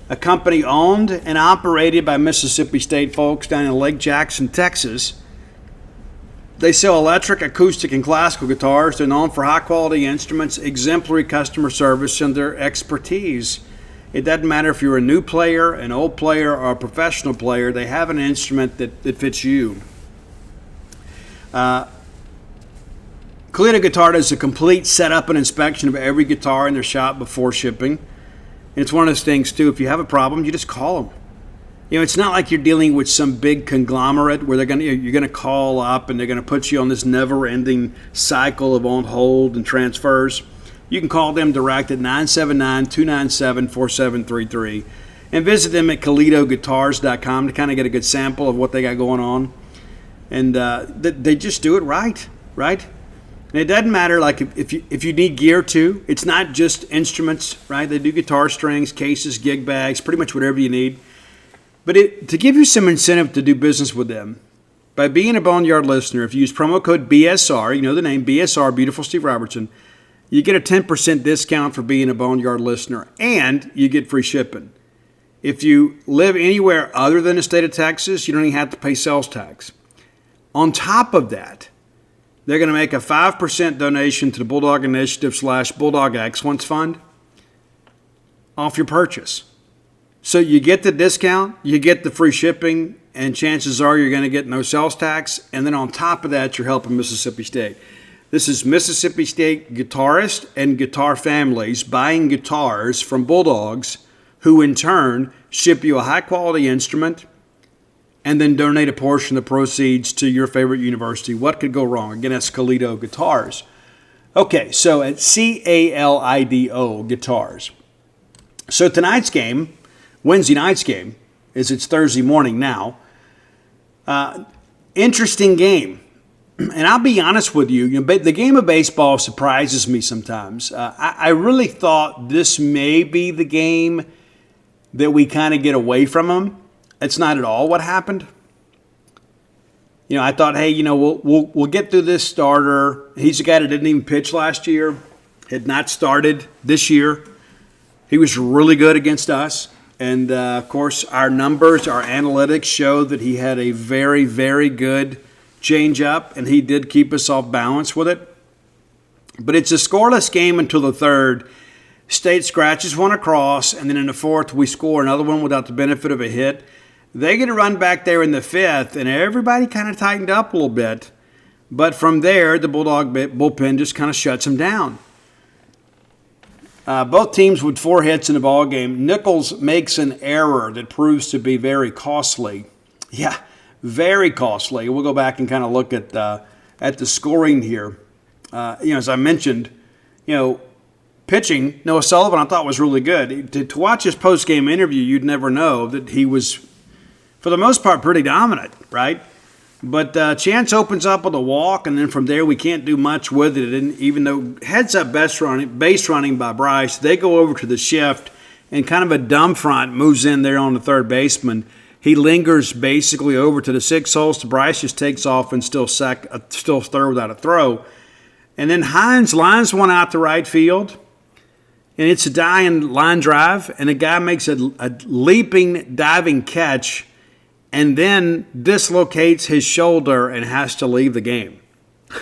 a company owned and operated by Mississippi State folks down in Lake Jackson, Texas. They sell electric, acoustic, and classical guitars. They're known for high-quality instruments, exemplary customer service, and their expertise. It doesn't matter if you're a new player, an old player, or a professional player. They have an instrument that fits you. Colito Guitar does a complete setup and inspection of every guitar in their shop before shipping. And it's one of those things, too, if you have a problem, you just call them. It's not like you're dealing with some big conglomerate where you're going to call up and they're going to put you on this never-ending cycle of on hold and transfers. You can call them direct at 979-297-4733 and visit them at ColitoGuitars.com to kind of get a good sample of what they got going on. And they just do it right? And it doesn't matter like if you need gear too. It's not just instruments, right? They do guitar strings, cases, gig bags, pretty much whatever you need. But to give you some incentive to do business with them, by being a Boneyard listener, if you use promo code BSR, you know the name, BSR, Beautiful Steve Robertson, you get a 10% discount for being a Boneyard listener, and you get free shipping. If you live anywhere other than the state of Texas, you don't even have to pay sales tax. On top of that, they're going to make a 5% donation to the Bulldog Initiative / Bulldog Excellence Fund off your purchase. So you get the discount, you get the free shipping, and chances are you're going to get no sales tax. And then on top of that, you're helping Mississippi State. This is Mississippi State guitarists and guitar families buying guitars from Bulldogs, who in turn ship you a high-quality instrument and then donate a portion of the proceeds to your favorite university. What could go wrong? Again, that's Colito Guitars. Okay, so at CALIDO Guitars. So tonight's game, Wednesday night's game, it's Thursday morning now. Interesting game. And I'll be honest with you, the game of baseball surprises me sometimes. I really thought this may be the game that we kind of get away from them. It's not at all what happened. I thought, hey, we'll get through this starter. He's a guy that didn't even pitch last year, had not started this year. He was really good against us. And, of course, our numbers, our analytics show that he had a very, very good change-up, and he did keep us off balance with it. But it's a scoreless game until the third. State scratches one across, and then in the fourth we score another one without the benefit of a hit. They get a run back there in the fifth, and everybody kind of tightened up a little bit. But from there, the Bulldog bullpen just kind of shuts them down. Both teams with 4 hits in the ball game. Nichols makes an error that proves to be very costly. Yeah, very costly. We'll go back and kind of look at the scoring here. As I mentioned, pitching, Noah Sullivan I thought was really good. To watch his post-game interview, you'd never know that he was, for the most part, pretty dominant, right? But Chance opens up with a walk, and then from there we can't do much with it. And even though heads-up base running by Bryce, they go over to the shift, and kind of a dumb front moves in there on the third baseman. He lingers basically over to the 6 holes. Bryce just takes off and still third without a throw. And then Hines lines one out to right field, and it's a dying line drive, and the guy makes a leaping, diving catch, and then dislocates his shoulder and has to leave the game.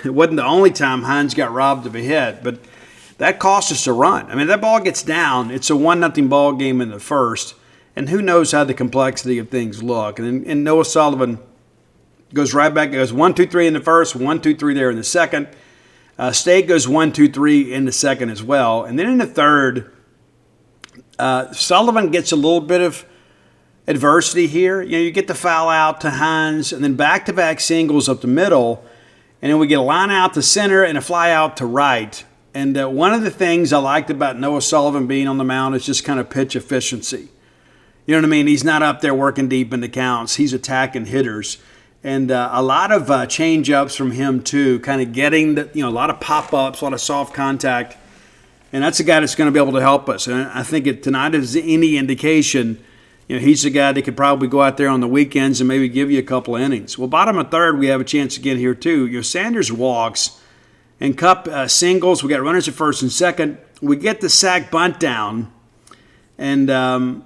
It wasn't the only time Hines got robbed of a hit, but that cost us a run. I mean, that ball gets down. It's a 1-0 ball game in the first, and who knows how the complexity of things look. And Noah Sullivan goes right back. It goes 1-2-3 in the first, 1-2-3 there in the second. State goes 1-2-3 in the second as well. And then in the third, Sullivan gets a little bit of adversity here. You get the foul out to Hines, and then back-to-back singles up the middle, and then we get a line out to center and a fly out to right. And one of the things I liked about Noah Sullivan being on the mound is just kind of pitch efficiency. You know what I mean? He's not up there working deep into counts. He's attacking hitters. And a lot of change-ups from him, too, kind of getting a lot of pop-ups, a lot of soft contact. And that's a guy that's going to be able to help us. And I think if tonight is any indication, he's a guy that could probably go out there on the weekends and maybe give you a couple of innings. Well, bottom of third, we have a chance again here, too. Sanders walks and Cup singles. We got runners at first and second. We get the sack bunt down, and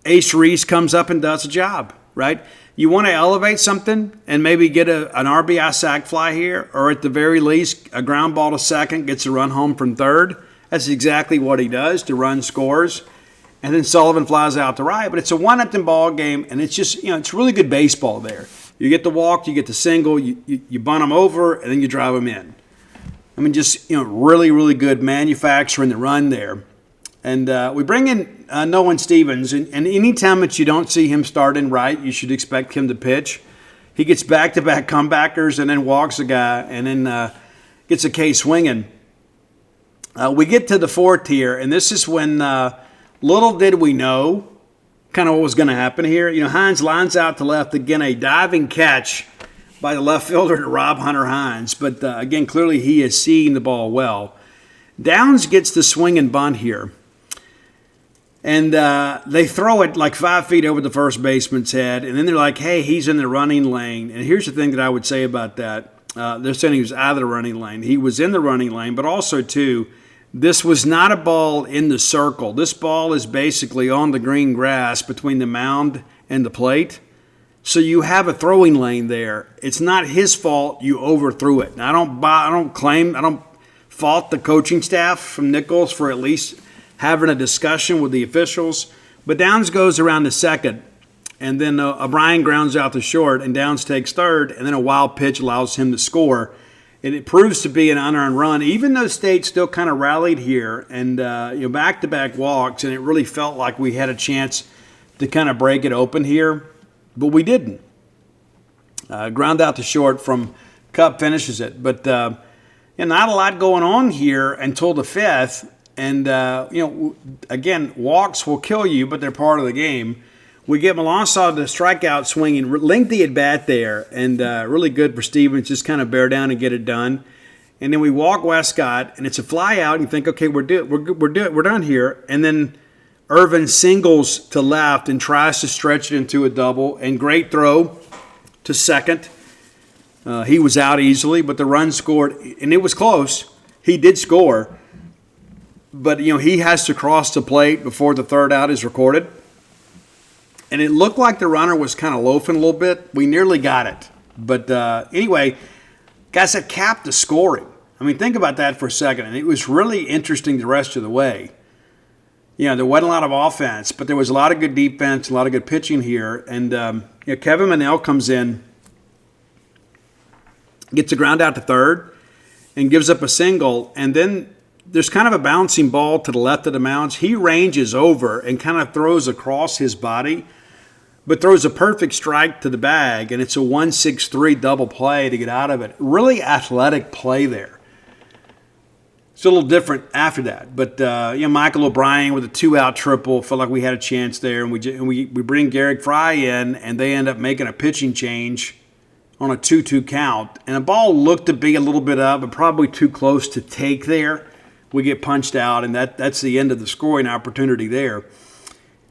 Ace Reese comes up and does a job, right? You want to elevate something and maybe get an RBI sack fly here, or at the very least, a ground ball to second, gets a run home from third. That's exactly what he does. The run scores. And then Sullivan flies out to right. But it's a one-empty ball game, and it's just, it's really good baseball there. You get the walk, you get the single, you bunt them over, and then you drive them in. I mean, just, really, really good manufacturing the run there. And we bring in Nolan Stevens, and any time that you don't see him starting right, you should expect him to pitch. He gets back-to-back comebackers and then walks a guy and then gets a K swinging. We get to the fourth here, and this is when little did we know kind of what was going to happen here. Hines lines out to left. Again, a diving catch by the left fielder to Rob Hunter Hines. But, again, clearly he is seeing the ball well. Dawgs gets the swing and bunt here. And they throw it like 5 feet over the first baseman's head. And then they're like, hey, he's in the running lane. And here's the thing that I would say about that. They're saying he was out of the running lane. He was in the running lane, but also, too, this was not a ball in the circle. This ball is basically on the green grass between the mound and the plate. So you have a throwing lane there. It's not his fault you overthrew it. Now, I don't fault the coaching staff from Nichols for at least having a discussion with the officials. But Downs goes around the second, and then O'Brien grounds out to short, and Downs takes third, and then a wild pitch allows him to score. And it proves to be an unearned run, even though State still kind of rallied here and back-to-back walks, and it really felt like we had a chance to kind of break it open here, but we didn't. Ground out to short from Cup finishes it. But not a lot going on here until the fifth. And, again, walks will kill you, but they're part of the game. We get Melanson to strikeout swinging, lengthy at bat there, and really good for Stevens, just kind of bear down and get it done. And then we walk Westcott, and it's a fly out, and you think, okay, we're done here. And then Irvin singles to left and tries to stretch it into a double, and great throw to second. He was out easily, but the run scored, and it was close. He did score. But, he has to cross the plate before the third out is recorded. And it looked like the runner was kind of loafing a little bit. We nearly got it. But anyway, guys, that capped the scoring. I mean, think about that for a second. And it was really interesting the rest of the way. There wasn't a lot of offense, but there was a lot of good defense, a lot of good pitching here. And Kevin Monell comes in, gets a ground out to third, and gives up a single. And then there's kind of a bouncing ball to the left of the mounds. He ranges over and kind of throws across his body, but throws a perfect strike to the bag, and it's a 1-6-3 double play to get out of it. Really athletic play there. It's a little different after that. But, Michael O'Brien with a 2-out triple, felt like we had a chance there, and we bring Garrick Fry in, and they end up making a pitching change on a 2-2 count. And the ball looked to be a little bit up, but probably too close to take there. We get punched out, and that's the end of the scoring opportunity there.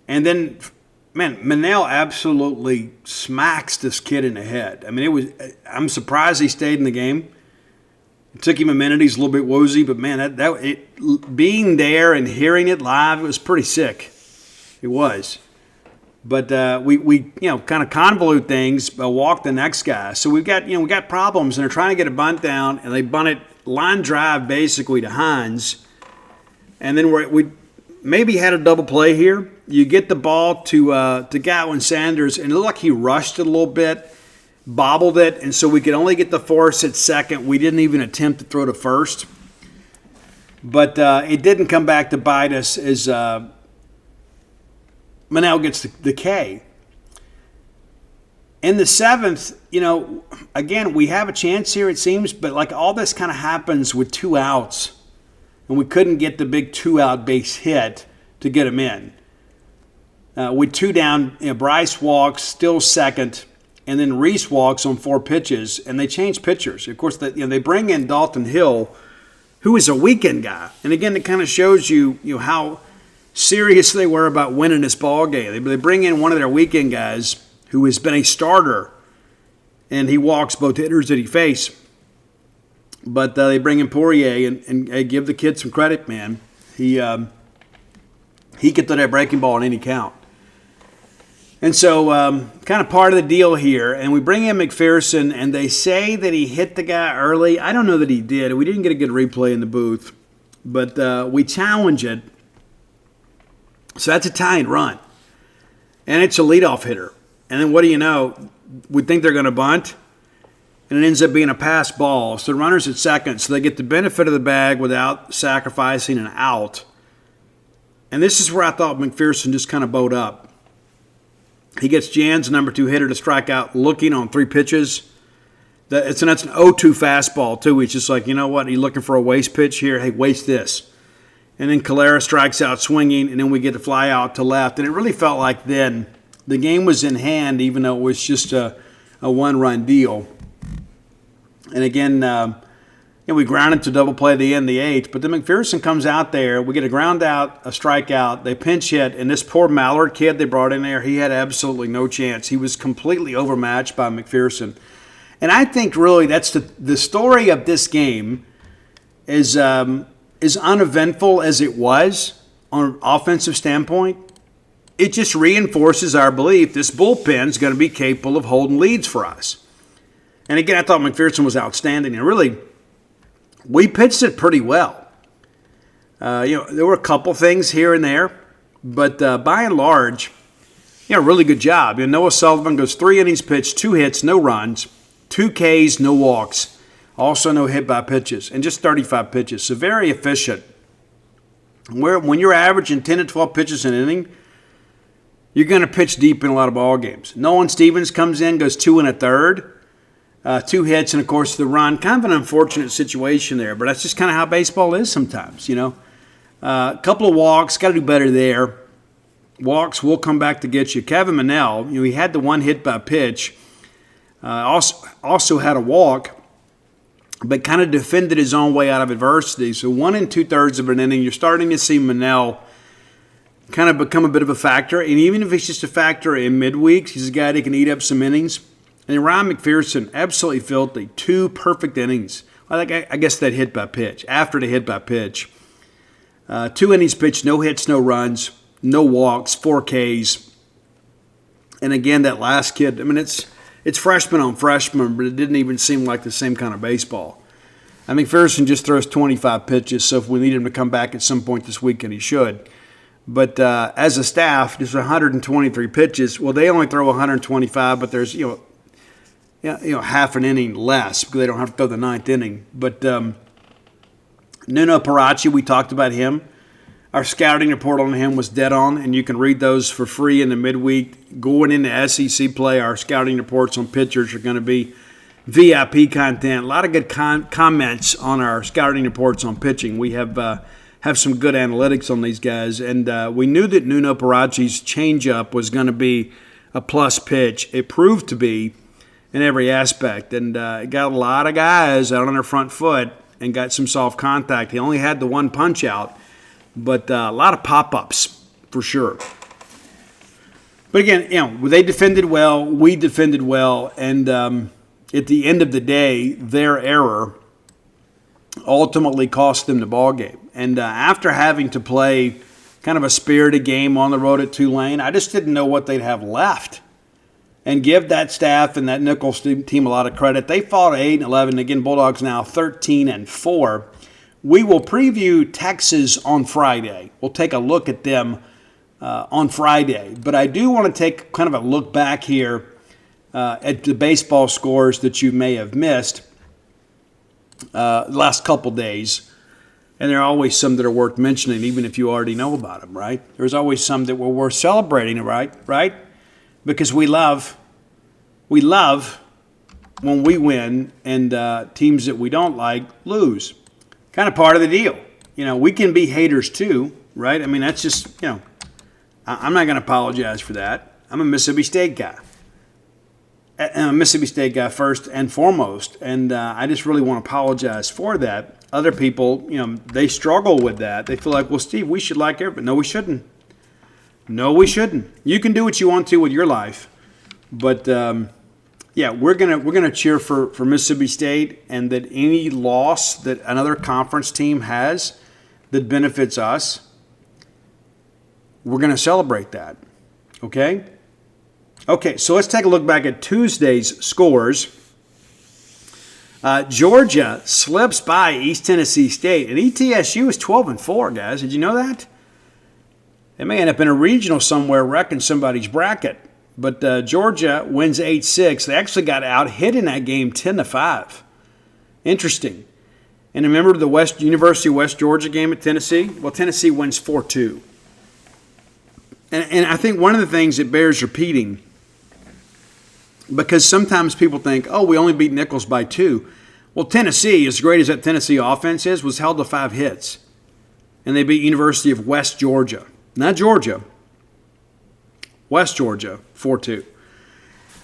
And then, man, Monell absolutely smacks this kid in the head. I mean, I'm surprised he stayed in the game. It took him a minute. He's a little bit woozy, but, man, being there and hearing it live, it was pretty sick. It was. But we kind of convolute things, walk the next guy. So we got problems, and they're trying to get a bunt down, and they bunt it line drive basically to Hines. And then we maybe had a double play here. You get the ball to Gatwin Sanders, and it looked like he rushed it a little bit, bobbled it, and so we could only get the force at second. We didn't even attempt to throw to first. But it didn't come back to bite us as Monell gets the K. In the seventh, again, we have a chance here, it seems, but like all this kind of happens with 2 outs, and we couldn't get the big 2-out base hit to get him in. with 2 down, Bryce walks, still second, and then Reese walks on 4 pitches, and they change pitchers. Of course, they bring in Dalton Hill, who is a weekend guy. And again, it kind of shows you how serious they were about winning this ball game. They bring in one of their weekend guys who has been a starter, and he walks both hitters that he face. But they bring in Poirier and give the kid some credit, man. He could throw that breaking ball in any count. And so kind of part of the deal here, and we bring in McPherson, and they say that he hit the guy early. I don't know that he did. We didn't get a good replay in the booth, but we challenge it. So that's a tying run, and it's a leadoff hitter. And then what do you know? We think they're going to bunt, and it ends up being a pass ball. So the runner's at second, so they get the benefit of the bag without sacrificing an out. And this is where I thought McPherson just kind of bowed up. He gets Jan's number 2 hitter to strike out looking on 3 pitches. That's an 0-2 fastball, too. He's just like, you know what? Are you looking for a waste pitch here? Hey, waste this. And then Calera strikes out swinging, and then we get to fly out to left. And it really felt like then the game was in hand, even though it was just a one-run deal. And again, we grounded to double play the end of the 8th. But then McPherson comes out there. We get a ground out, a strikeout. They pinch hit. And this poor Mallard kid they brought in there, he had absolutely no chance. He was completely overmatched by McPherson. And I think really that's the story of this game is as uneventful as it was on an offensive standpoint. It just reinforces our belief this bullpen's going to be capable of holding leads for us. And again, I thought McPherson was outstanding. And really, we pitched it pretty well. There were a couple things here and there, but by and large, really good job. Noah Sullivan goes 3 innings pitched, 2 hits, no runs, 2 Ks, no walks, also no hit by pitches, and just 35 pitches. So very efficient. When you're averaging 10 to 12 pitches an inning, you're going to pitch deep in a lot of ball games. Nolan Stevens comes in, goes 2 1/3. 2 hits, and, of course, the run. Kind of an unfortunate situation there, but that's just kind of how baseball is sometimes, A couple of walks, got to do better there. Walks will come back to get you. Kevin Monell, he had the 1 hit by pitch. Also had a walk, but kind of defended his own way out of adversity. So 1 2/3 of an inning, you're starting to see Monell kind of become a bit of a factor. And even if he's just a factor in midweeks, he's a guy that can eat up some innings. And Ryan McPherson, absolutely filthy. 2 perfect innings. I guess that hit by pitch. After the hit by pitch. 2 innings pitched, no hits, no runs, no walks, 4 Ks. And again, that last kid, it's freshman on freshman, but it didn't even seem like the same kind of baseball. McPherson just throws 25 pitches, so if we need him to come back at some point this weekend, he should. But as a staff, there's 123 pitches. Well, they only throw 125, but there's, half an inning less because they don't have to throw the 9th inning. But Nuno Parachi, we talked about him. Our scouting report on him was dead on, and you can read those for free in the midweek. Going into SEC play, our scouting reports on pitchers are going to be VIP content. A lot of good comments on our scouting reports on pitching. We have some good analytics on these guys, and we knew that Nuno Parachi's changeup was going to be a plus pitch. It proved to be in every aspect, and it got a lot of guys out on their front foot and got some soft contact. He only had the 1 punch out, but a lot of pop-ups for sure. But again, they defended well, we defended well, and at the end of the day, their error ultimately cost them the ball game. And after having to play kind of a spirited game on the road at Tulane, I just didn't know what they'd have left. And give that staff and that Nichols team a lot of credit. They fought 8-11. Again, Bulldogs now 13-4. We will preview Texas on Friday. We'll take a look at them on Friday. But I do want to take kind of a look back here at the baseball scores that you may have missed the last couple days. And there are always some that are worth mentioning, even if you already know about them, right? There's always some that were worth celebrating, right? Because we love when we win and teams that we don't like lose. Kind of part of the deal. We can be haters too, right? That's just, I'm not going to apologize for that. I'm a Mississippi State guy. I'm a Mississippi State guy first and foremost, and I just really want to apologize for that. Other people, they struggle with that. They feel like, well, Steve, we should like everybody. No, we shouldn't. No, we shouldn't. You can do what you want to with your life, but we're gonna cheer for Mississippi State, and that any loss that another conference team has that benefits us, we're gonna celebrate that. Okay. Okay, so let's take a look back at Tuesday's scores. Georgia slips by East Tennessee State, and ETSU is 12-4, guys. Did you know that? They may end up in a regional somewhere wrecking somebody's bracket. But Georgia wins 8-6. They actually got out-hit in that game 10-5. Interesting. And remember the University of West Georgia game at Tennessee? Well, Tennessee wins 4-2. And I think one of the things that bears repeating, because sometimes people think, oh, we only beat Nichols by 2. Well, Tennessee, as great as that Tennessee offense is, was held to 5 hits. And they beat University of West Georgia. Not Georgia. West Georgia, 4-2.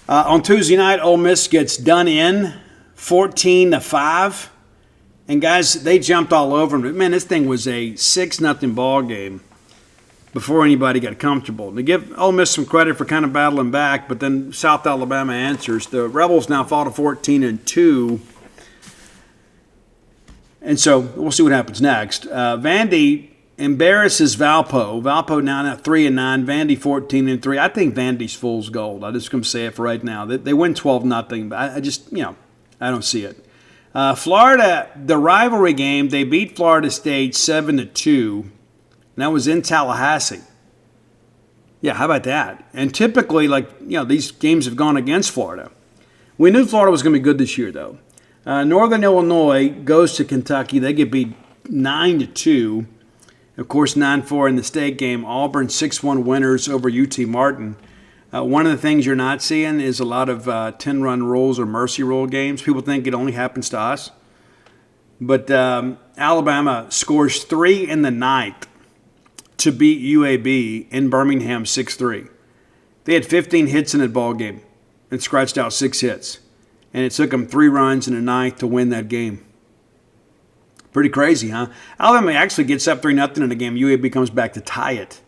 On Tuesday night, Ole Miss gets done in 14-5. And, guys, they jumped all over them. Man, this thing was a 6-0 ball game before anybody got comfortable. To give Ole Miss some credit for kind of battling back, but then South Alabama answers. The Rebels now fall to 14-2. And so we'll see what happens next. Vandy embarrasses Valpo. Valpo now at 3-9. Vandy 14-3. I think Vandy's fool's gold. I'm just going to say it for right now. They win 12-0, but I just, I don't see it. Florida, the rivalry game, they beat Florida State 7-2. And that was in Tallahassee. Yeah, how about that? And typically, these games have gone against Florida. We knew Florida was going to be good this year, though. Northern Illinois goes to Kentucky. They get beat 9-2. Of course, 9-4 in the state game. Auburn 6-1 winners over UT Martin. One of the things you're not seeing is a lot of 10-run rules or mercy rule games. People think it only happens to us. But Alabama scores 3 in the ninth to beat UAB in Birmingham 6-3. They had 15 hits in that ball game and scratched out 6 hits. And it took them 3 runs in the ninth to win that game. Pretty crazy, huh? Alabama actually gets up 3-0 in the game. UAB comes back to tie it.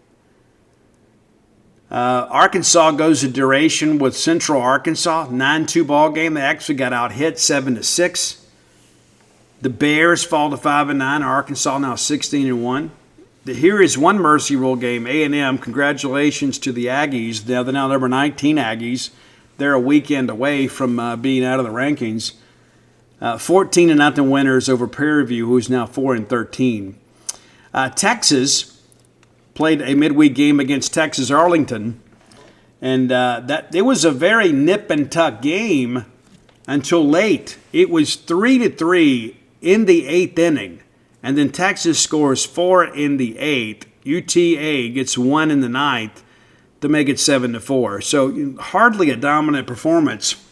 Arkansas goes to duration with Central Arkansas. 9-2 ball game. They actually got out hit 7-6. The Bears fall to 5-9. Arkansas now 16-1. Here is one mercy rule game. A&M, congratulations to the Aggies. They're now number 19 Aggies. They're a weekend away from being out of the rankings. 14-0 winners over Prairie View, who's now 4-13. Texas played a midweek game against Texas Arlington, and it was a very nip and tuck game until late. It was 3-3 in the 8th inning, and then Texas scores 4 in the 8th. UTA gets 1 in the 9th to make it 7-4. So hardly a dominant performance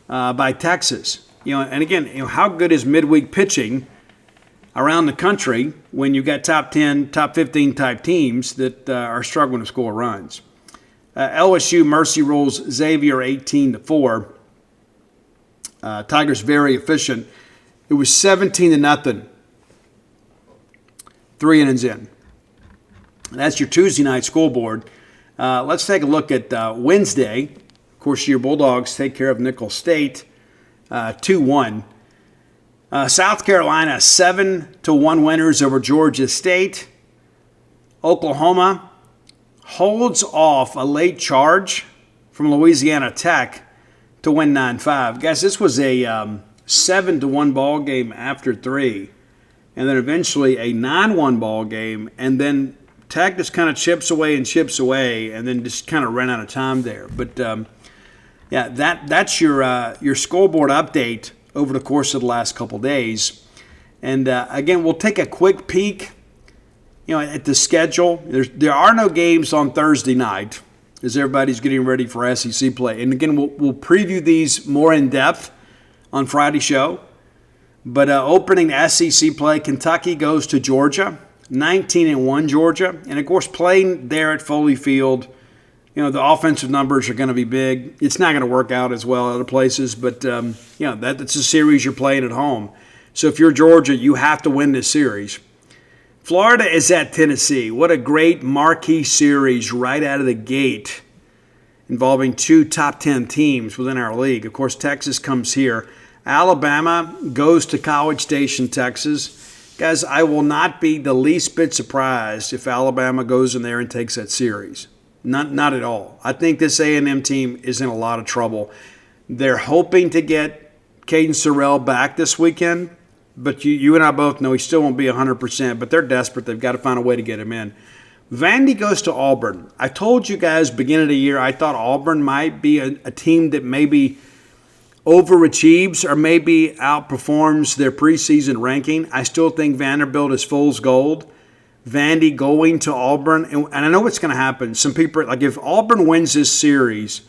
by Texas. And again, how good is midweek pitching around the country when you've got top 10, top 15 type teams that are struggling to score runs? LSU mercy rules Xavier 18-4. Tigers very efficient. It was 17-0. 3 innings in. That's your Tuesday night scoreboard. Let's take a look at Wednesday. Of course, your Bulldogs take care of Nicholls State 2-1. South Carolina 7-1 winners over Georgia State. Oklahoma holds off a late charge from Louisiana Tech to win 9-5. Guys, this was a 7-1 ball game after 3. And then eventually a 9-1 ball game, and then Tech just kind of chips away, and then just kind of ran out of time there. But that's your scoreboard update over the course of the last couple days. And again, we'll take a quick peek, at the schedule. There are no games on Thursday night as everybody's getting ready for SEC play. And again, we'll preview these more in depth on Friday's show. But opening SEC play, Kentucky goes to Georgia. 19-1 Georgia. And, of course, playing there at Foley Field, the offensive numbers are going to be big. It's not going to work out as well other places, but, that's a series you're playing at home. So if you're Georgia, you have to win this series. Florida is at Tennessee. What a great marquee series right out of the gate involving two top 10 teams within our league. Of course, Texas comes here. Alabama goes to College Station, Texas. Guys, I will not be the least bit surprised if Alabama goes in there and takes that series. Not at all. I think this A&M team is in a lot of trouble. They're hoping to get Caden Sorrell back this weekend, but you and I both know he still won't be 100%, but they're desperate. They've got to find a way to get him in. Vandy goes to Auburn. I told you guys beginning of the year I thought Auburn might be a team that maybe overachieves or maybe outperforms their preseason ranking. I still think Vanderbilt is fool's gold. Vandy going to Auburn, and I know what's going to happen. Some people, like if Auburn wins this series,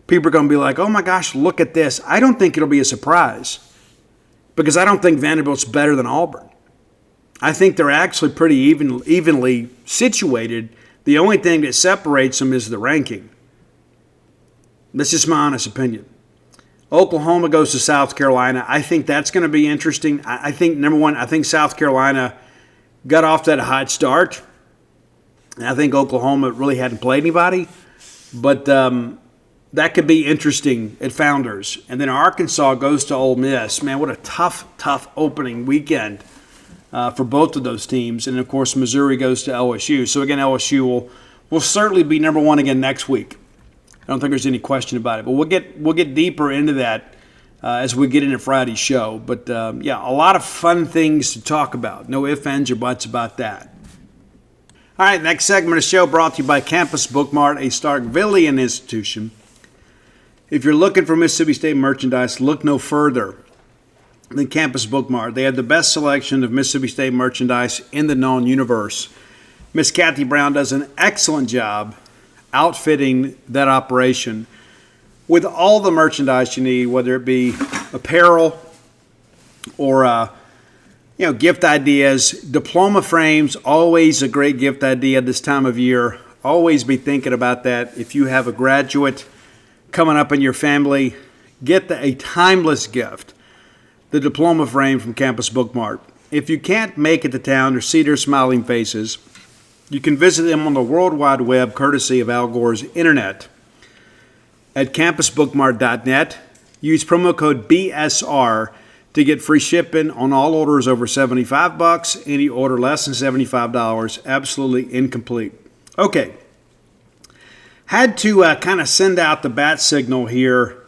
people are going to be like, oh my gosh, look at this. I don't think it'll be a surprise because I don't think Vanderbilt's better than Auburn. I think they're actually pretty evenly situated. The only thing that separates them is the ranking. That's just my honest opinion. Oklahoma goes to South Carolina. I think that's going to be interesting. I think, number one, I think South Carolina got off to that hot start. I think Oklahoma really hadn't played anybody. But that could be interesting at Founders. And then Arkansas goes to Ole Miss. Man, what a tough opening weekend for both of those teams. And, of course, Missouri goes to LSU. So, again, LSU will certainly be number one again next week. I don't think there's any question about it. But we'll get deeper into that as we get into Friday's show. But, a lot of fun things to talk about. No ifs, ands, or buts about that. All right, next segment of the show brought to you by Campus Bookmart, a Starkvillian institution. If you're looking for Mississippi State merchandise, look no further than Campus Bookmart. They have the best selection of Mississippi State merchandise in the known universe. Miss Kathy Brown does an excellent job outfitting that operation with all the merchandise you need, whether it be apparel or gift ideas. Diploma frames, always a great gift idea this time of year. Always be thinking about that. If you have a graduate coming up in your family, get a timeless gift. The diploma frame from Campus Bookmart. If you can't make it to town or see their smiling faces, you can visit them on the World Wide Web courtesy of Al Gore's Internet at campusbookmart.net. Use promo code BSR to get free shipping on all orders over $75. Any order less than $75, absolutely incomplete. Okay. Had to kind of send out the bat signal here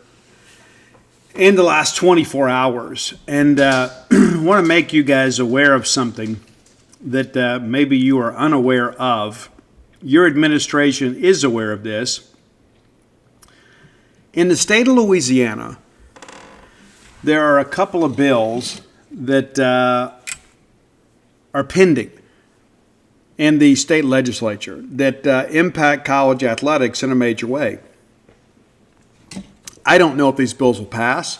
in the last 24 hours. And want to make you guys aware of something that maybe you are unaware of. Your administration is aware of this. In the state of Louisiana, there are a couple of bills that are pending in the state legislature that impact college athletics in a major way. I don't know if these bills will pass.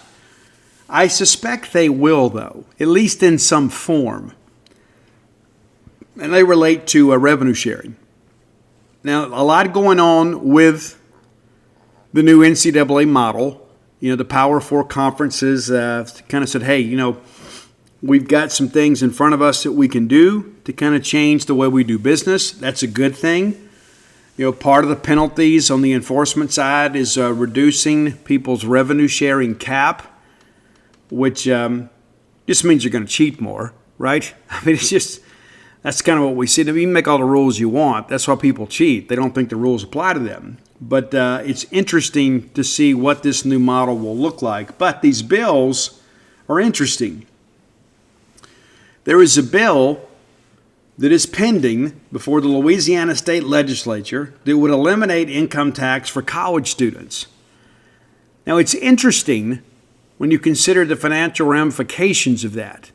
I suspect they will, though, at least in some form. And they relate to revenue sharing. Now, a lot going on with the new NCAA model. The Power Four conferences kind of said, hey, we've got some things in front of us that we can do to kind of change the way we do business. That's a good thing. Part of the penalties on the enforcement side is reducing people's revenue sharing cap, which just means you're going to cheat more, right? I mean, that's kind of what we see. You can make all the rules you want. That's why people cheat. They don't think the rules apply to them. But it's interesting to see what this new model will look like. But these bills are interesting. There is a bill that is pending before the Louisiana State Legislature that would eliminate income tax for college students. Now, it's interesting when you consider the financial ramifications of that.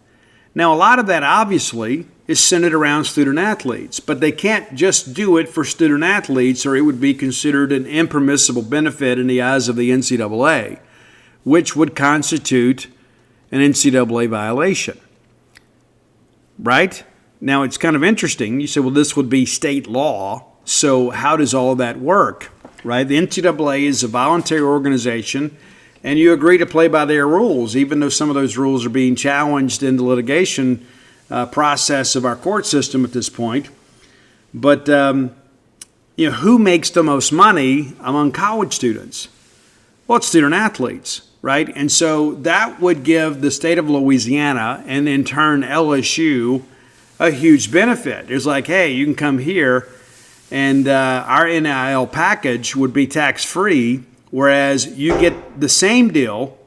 Now, a lot of that obviously is centered around student athletes, but they can't just do it for student athletes or it would be considered an impermissible benefit in the eyes of the NCAA, which would constitute an NCAA violation. Right? Now, it's kind of interesting. You say, well, this would be state law. So how does all of that work, right? The NCAA is a voluntary organization, and you agree to play by their rules, even though some of those rules are being challenged in the litigation process of our court system at this point. But, who makes the most money among college students? Well, it's student athletes, right? And so that would give the state of Louisiana and in turn LSU a huge benefit. It's like, hey, you can come here and our NIL package would be tax-free, whereas you get the same deal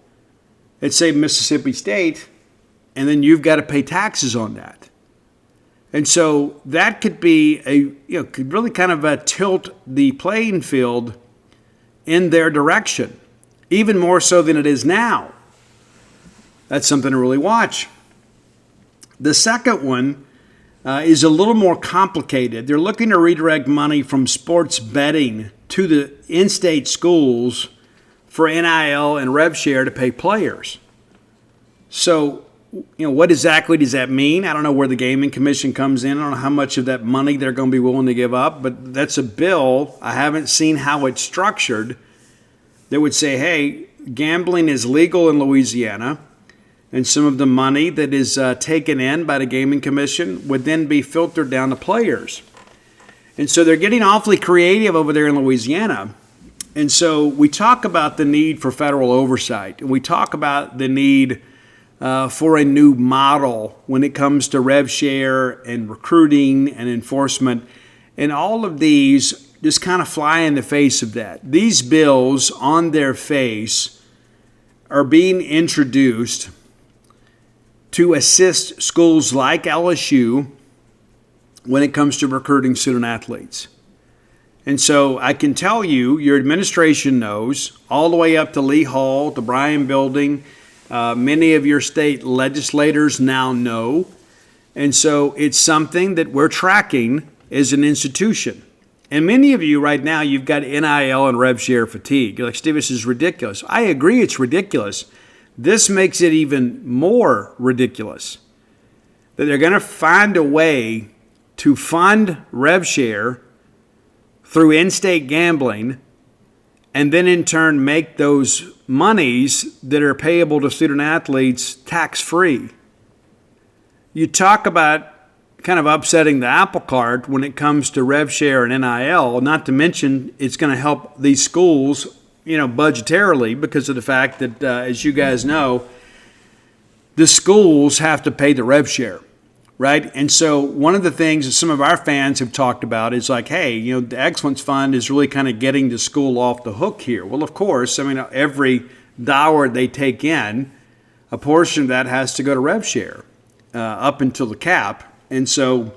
at, say, Mississippi State, and then you've got to pay taxes on that. And so that could be could really kind of tilt the playing field in their direction, even more so than it is now. That's something to really watch. The second one is a little more complicated. They're looking to redirect money from sports betting to the in-state schools for NIL and rev share to pay players. So, what exactly does that mean? I don't know where the Gaming Commission comes in. I don't know how much of that money they're going to be willing to give up, but that's a bill. I haven't seen how it's structured that would say, hey, gambling is legal in Louisiana, and some of the money that is taken in by the Gaming Commission would then be filtered down to players. And so they're getting awfully creative over there in Louisiana. And so we talk about the need for federal oversight, and we talk about the need for a new model when it comes to rev share and recruiting and enforcement. And all of these just kind of fly in the face of that. These bills on their face are being introduced to assist schools like LSU when it comes to recruiting student athletes. And so I can tell you, your administration knows, all the way up to Lee Hall, the Bryan Building, many of your state legislators now know. And so it's something that we're tracking as an institution. And many of you right now, you've got NIL and rev share fatigue. You're like, Steve, this is ridiculous. I agree it's ridiculous. This makes it even more ridiculous that they're going to find a way to fund rev share through in-state gambling and then in turn make those monies that are payable to student athletes tax-free. You talk about kind of upsetting the apple cart when it comes to rev share and NIL, not to mention it's going to help these schools, budgetarily because of the fact that, as you guys know, the schools have to pay the rev share, right? And so one of the things that some of our fans have talked about is like, hey, the Excellence Fund is really kind of getting the school off the hook here. Well, of course, every dollar they take in, a portion of that has to go to rev share up until the cap. And so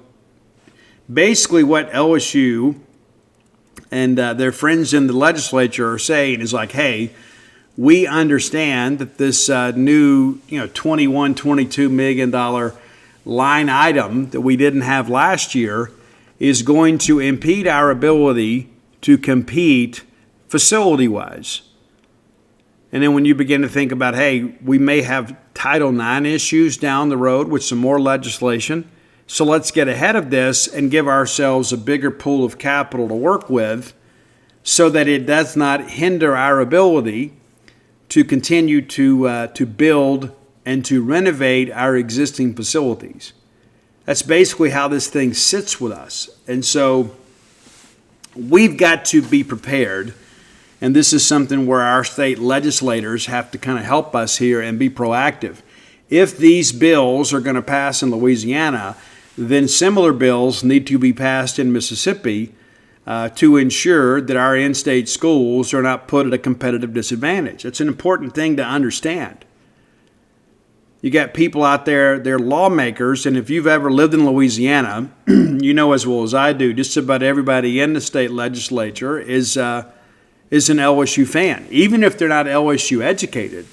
basically what LSU and their friends in the legislature are saying is like, hey, we understand that this new $21, $22 million line item that we didn't have last year is going to impede our ability to compete facility-wise. And then when you begin to think about, hey, we may have Title IX issues down the road with some more legislation, so let's get ahead of this and give ourselves a bigger pool of capital to work with so that it does not hinder our ability to continue to build and to renovate our existing facilities. That's basically how this thing sits with us. And so we've got to be prepared. And this is something where our state legislators have to kind of help us here and be proactive. If these bills are going to pass in Louisiana, then similar bills need to be passed in Mississippi to ensure that our in-state schools are not put at a competitive disadvantage. It's an important thing to understand. You got people out there, they're lawmakers, and if you've ever lived in Louisiana, you know as well as I do, just about everybody in the state legislature is an LSU fan, even if they're not LSU educated.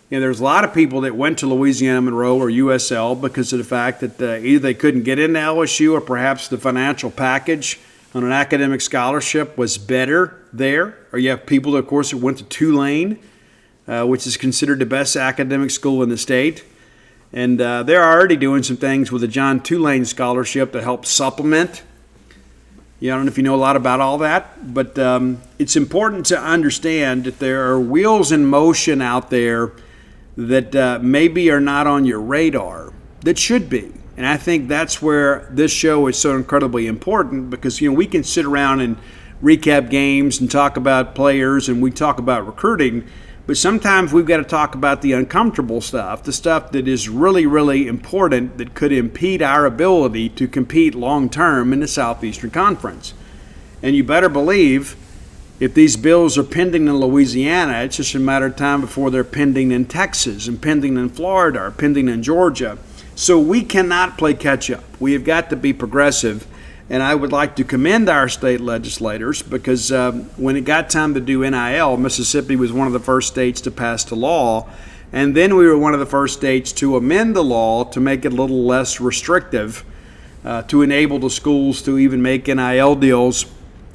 There's a lot of people that went to Louisiana Monroe or USL because of the fact that either they couldn't get into LSU or perhaps the financial package on an academic scholarship was better there. Or you have people, of course, that went to Tulane, which is considered the best academic school in the state. And they're already doing some things with the John Tulane Scholarship to help supplement. I don't know if you know a lot about all that, but it's important to understand that there are wheels in motion out there that maybe are not on your radar that should be. And I think that's where this show is so incredibly important, because we can sit around and recap games and talk about players and we talk about recruiting, but sometimes we've got to talk about the uncomfortable stuff, the stuff that is really, really important that could impede our ability to compete long term in the Southeastern Conference. And you better believe if these bills are pending in Louisiana, it's just a matter of time before they're pending in Texas and pending in Florida or pending in Georgia. So we cannot play catch up. We have got to be progressive. And I would like to commend our state legislators, because when it got time to do NIL, Mississippi was one of the first states to pass the law. And then we were one of the first states to amend the law to make it a little less restrictive, to enable the schools to even make NIL deals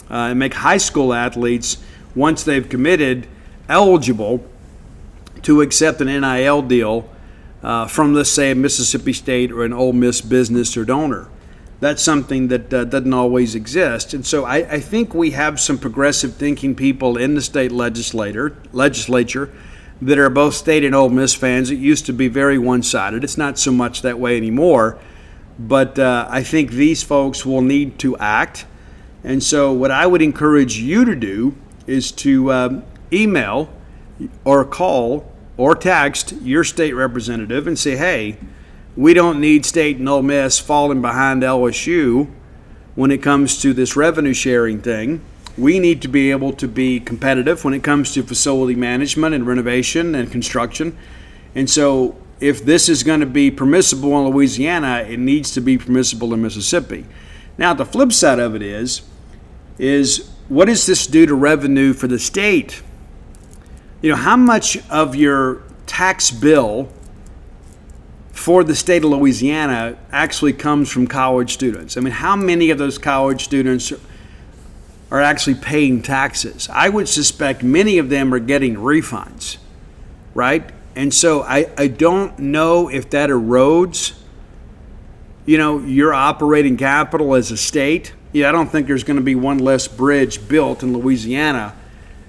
and make high school athletes, once they've committed, eligible to accept an NIL deal from, let's say, a Mississippi State or an Ole Miss business or donor. That's something that doesn't always exist. And so I think we have some progressive thinking people in the state legislature that are both State and Ole Miss fans. It used to be very one-sided. It's not so much that way anymore. But I think these folks will need to act. And so what I would encourage you to do is to email or call or text your state representative and say, hey, we don't need State and Ole Miss falling behind LSU when it comes to this revenue sharing thing. We need to be able to be competitive when it comes to facility management and renovation and construction. And so if this is going to be permissible in Louisiana, it needs to be permissible in Mississippi. Now, the flip side of it is what does this do to revenue for the state? How much of your tax bill for the state of Louisiana actually comes from college students? I mean, how many of those college students are actually paying taxes? I would suspect many of them are getting refunds, right? And so I don't know if that erodes, your operating capital as a state. I don't think there's going to be one less bridge built in Louisiana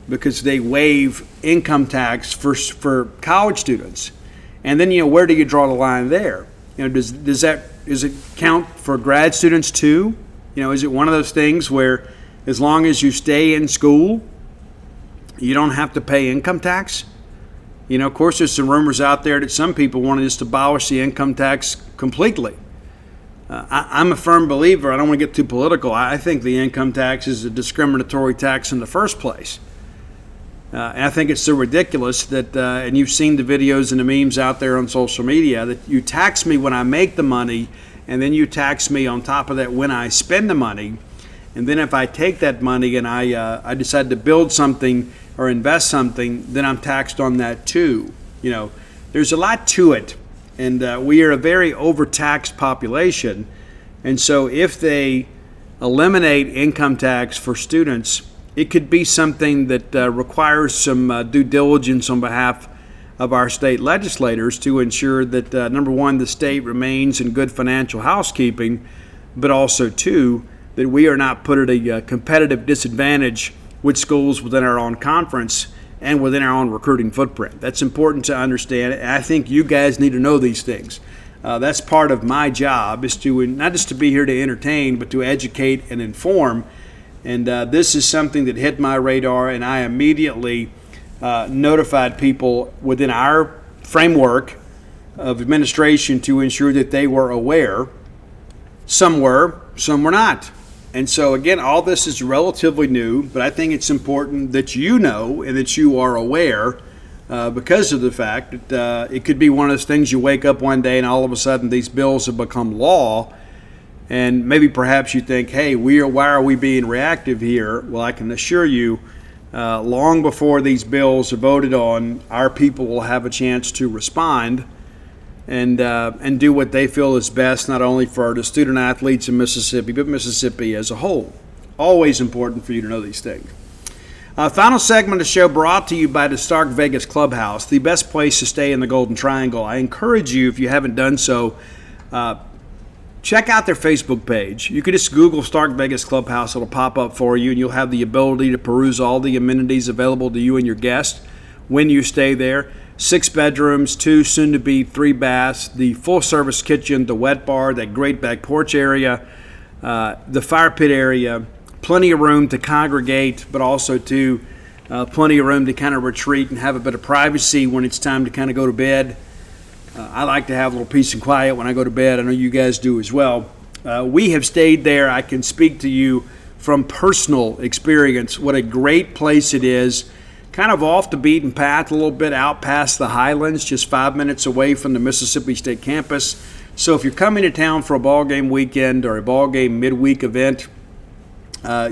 because they waive income tax for college students. And then, where do you draw the line there? Does it count for grad students too? Is it one of those things where as long as you stay in school, you don't have to pay income tax? Of course, there's some rumors out there that some people want to just abolish the income tax completely. I'm a firm believer. I don't want to get too political. I think the income tax is a discriminatory tax in the first place. And I think it's so ridiculous that, and you've seen the videos and the memes out there on social media, that you tax me when I make the money, and then you tax me on top of that when I spend the money. And then if I take that money and I decide to build something or invest something, then I'm taxed on that too. There's a lot to it. And we are a very overtaxed population. And so if they eliminate income tax for students, it could be something that requires some due diligence on behalf of our state legislators to ensure that, number one, the state remains in good financial housekeeping, but also, two, that we are not put at a competitive disadvantage with schools within our own conference and within our own recruiting footprint. That's important to understand. And I think you guys need to know these things. That's part of my job, is to not just to be here to entertain, but to educate and inform. And this is something that hit my radar, and I immediately notified people within our framework of administration to ensure that they were aware. Some were, some were not. And so, again, all this is relatively new, but I think it's important that you know and that you are aware because of the fact that it could be one of those things you wake up one day and all of a sudden these bills have become law. And maybe perhaps you think, hey, why are we being reactive here? Well, I can assure you, long before these bills are voted on, our people will have a chance to respond and do what they feel is best, not only for the student athletes in Mississippi, but Mississippi as a whole. Always important for you to know these things. Final segment of the show brought to you by the Stark Vegas Clubhouse, the best place to stay in the Golden Triangle. I encourage you, if you haven't done so, check out their Facebook page. You can just Google Stark Vegas Clubhouse. It'll pop up for you, and you'll have the ability to peruse all the amenities available to you and your guests when you stay there. 6 bedrooms, 2, soon to be 3 baths, the full-service kitchen, the wet bar, that great back porch area, the fire pit area, plenty of room to congregate, but also to plenty of room to kind of retreat and have a bit of privacy when it's time to kind of go to bed. I like to have a little peace and quiet when I go to bed. I know you guys do as well. We have stayed there. I can speak to you from personal experience what a great place it is. Kind of off the beaten path a little bit, out past the Highlands, just 5 minutes away from the Mississippi State campus. So if you're coming to town for a ball game weekend or a ball game midweek event,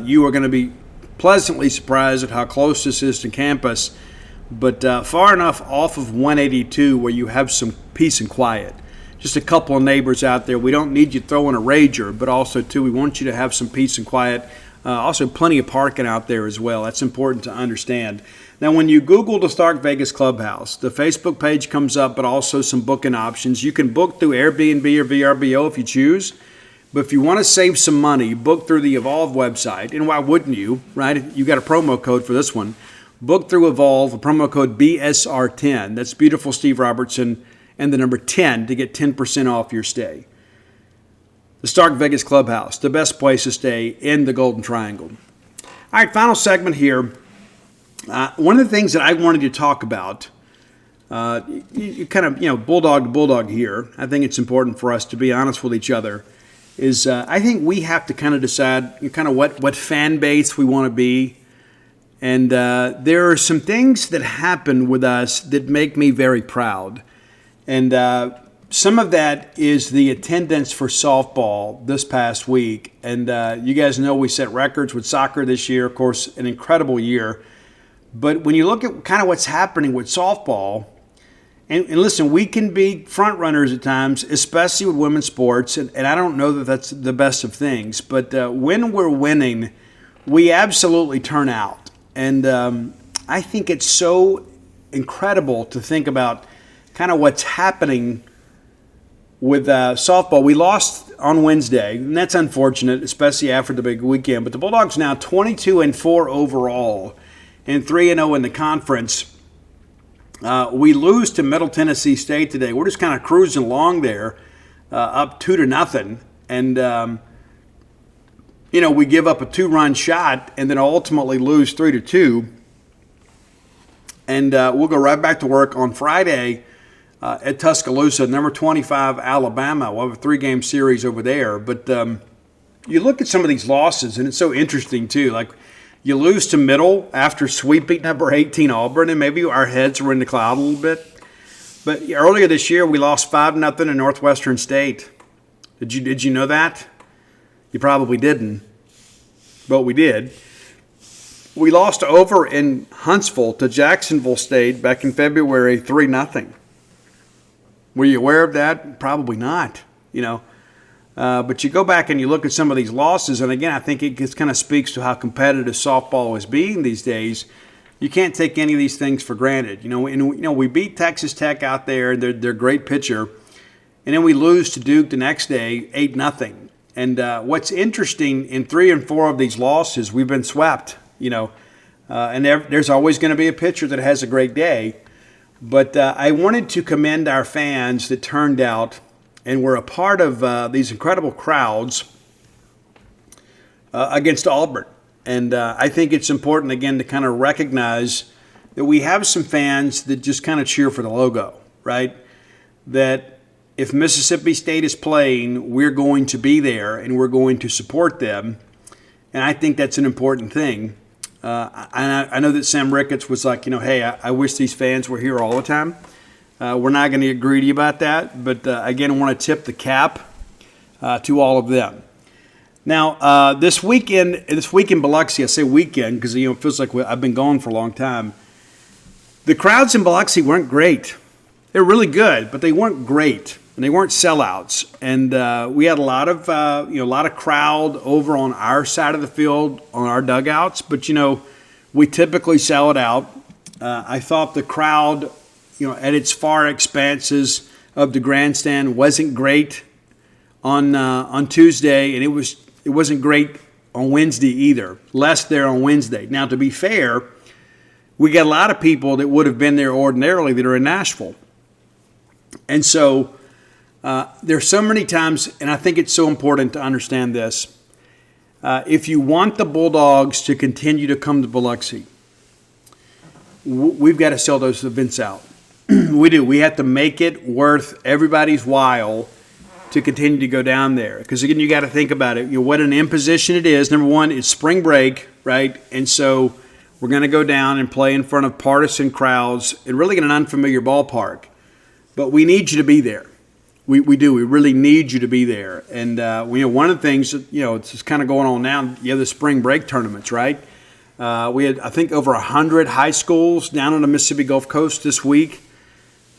you are going to be pleasantly surprised at how close this is to campus, but far enough off of 182 where you have some peace and quiet. Just a couple of neighbors out there. We don't need you throwing a rager, but also, too, we want you to have some peace and quiet. Also, plenty of parking out there as well. That's important to understand. Now, when you Google the Stark Vegas Clubhouse, the Facebook page comes up, but also some booking options. You can book through Airbnb or VRBO if you choose. But if you want to save some money, book through the Evolve website. And why wouldn't you, right? You got a promo code for this one. Book through Evolve, a promo code BSR10. That's beautiful Steve Robertson and the number 10 to get 10% off your stay. The Stark Vegas Clubhouse, the best place to stay in the Golden Triangle. All right, final segment here. One of the things that I wanted to talk about, you kind of, bulldog to bulldog here. I think it's important for us to be honest with each other. Is I think we have to kind of decide kind of what fan base we want to be. And there are some things that happen with us that make me very proud. And some of that is the attendance for softball this past week. And you guys know we set records with soccer this year. Of course, an incredible year. But when you look at kind of what's happening with softball, and listen, we can be front runners at times, especially with women's sports. And I don't know that that's the best of things. But when we're winning, we absolutely turn out. And I think it's so incredible to think about kind of what's happening with softball. We lost on Wednesday, and that's unfortunate, especially after the big weekend. But the Bulldogs now 22-4 overall and 3-0 in the conference. We lose to Middle Tennessee State today. We're just kind of cruising along there, up 2-0, and we give up a 2-run shot and then ultimately lose 3-2. And we'll go right back to work on Friday at Tuscaloosa, number 25 Alabama. We'll have a 3-game series over there. But you look at some of these losses, and it's so interesting too. Like, you lose to Middle after sweeping number 18 Auburn, and maybe our heads were in the cloud a little bit. But earlier this year, we lost 5-0 to Northwestern State. Did you know that? You probably didn't, but we did. We lost over in Huntsville to Jacksonville State back in February, 3-0. Were you aware of that? Probably not, But you go back and you look at some of these losses, and again, I think it just kind of speaks to how competitive softball is being these days. You can't take any of these things for granted. We beat Texas Tech out there; they're a great pitcher, and then we lose to Duke the next day, 8-0. And what's interesting, in 3 and 4 of these losses, we've been swept. And there's always going to be a pitcher that has a great day. But I wanted to commend our fans that turned out and were a part of these incredible crowds against Auburn. And I think it's important, again, to kind of recognize that we have some fans that just kind of cheer for the logo, right? That if Mississippi State is playing, we're going to be there and we're going to support them. And I think that's an important thing. I know that Sam Ricketts was like, hey, I wish these fans were here all the time. We're not going to get greedy about that. But, again, I want to tip the cap to all of them. Now, this week in Biloxi, I say weekend because, it feels like I've been gone for a long time. The crowds in Biloxi weren't great. They're really good, but they weren't great. And they weren't sellouts. And we had a lot of crowd over on our side of the field, on our dugouts. But, We typically sell it out. I thought the crowd, at its far expanses of the grandstand wasn't great on Tuesday, and it wasn't great on Wednesday either. Less there on Wednesday. Now, to be fair, we got a lot of people that would have been there ordinarily that are in Nashville. And so there's so many times, and I think it's so important to understand this. If you want the Bulldogs to continue to come to Biloxi, we've got to sell those events out. We do. We have to make it worth everybody's while to continue to go down there. Because, again, you got to think about it. What an imposition it is. Number one, it's spring break, right? And so we're going to go down and play in front of partisan crowds and really in an unfamiliar ballpark. But we need you to be there. We do. We really need you to be there. And, one of the things, it's just kind of going on now, you have the spring break tournaments, right? We had, I think, over 100 high schools down on the Mississippi Gulf Coast this week.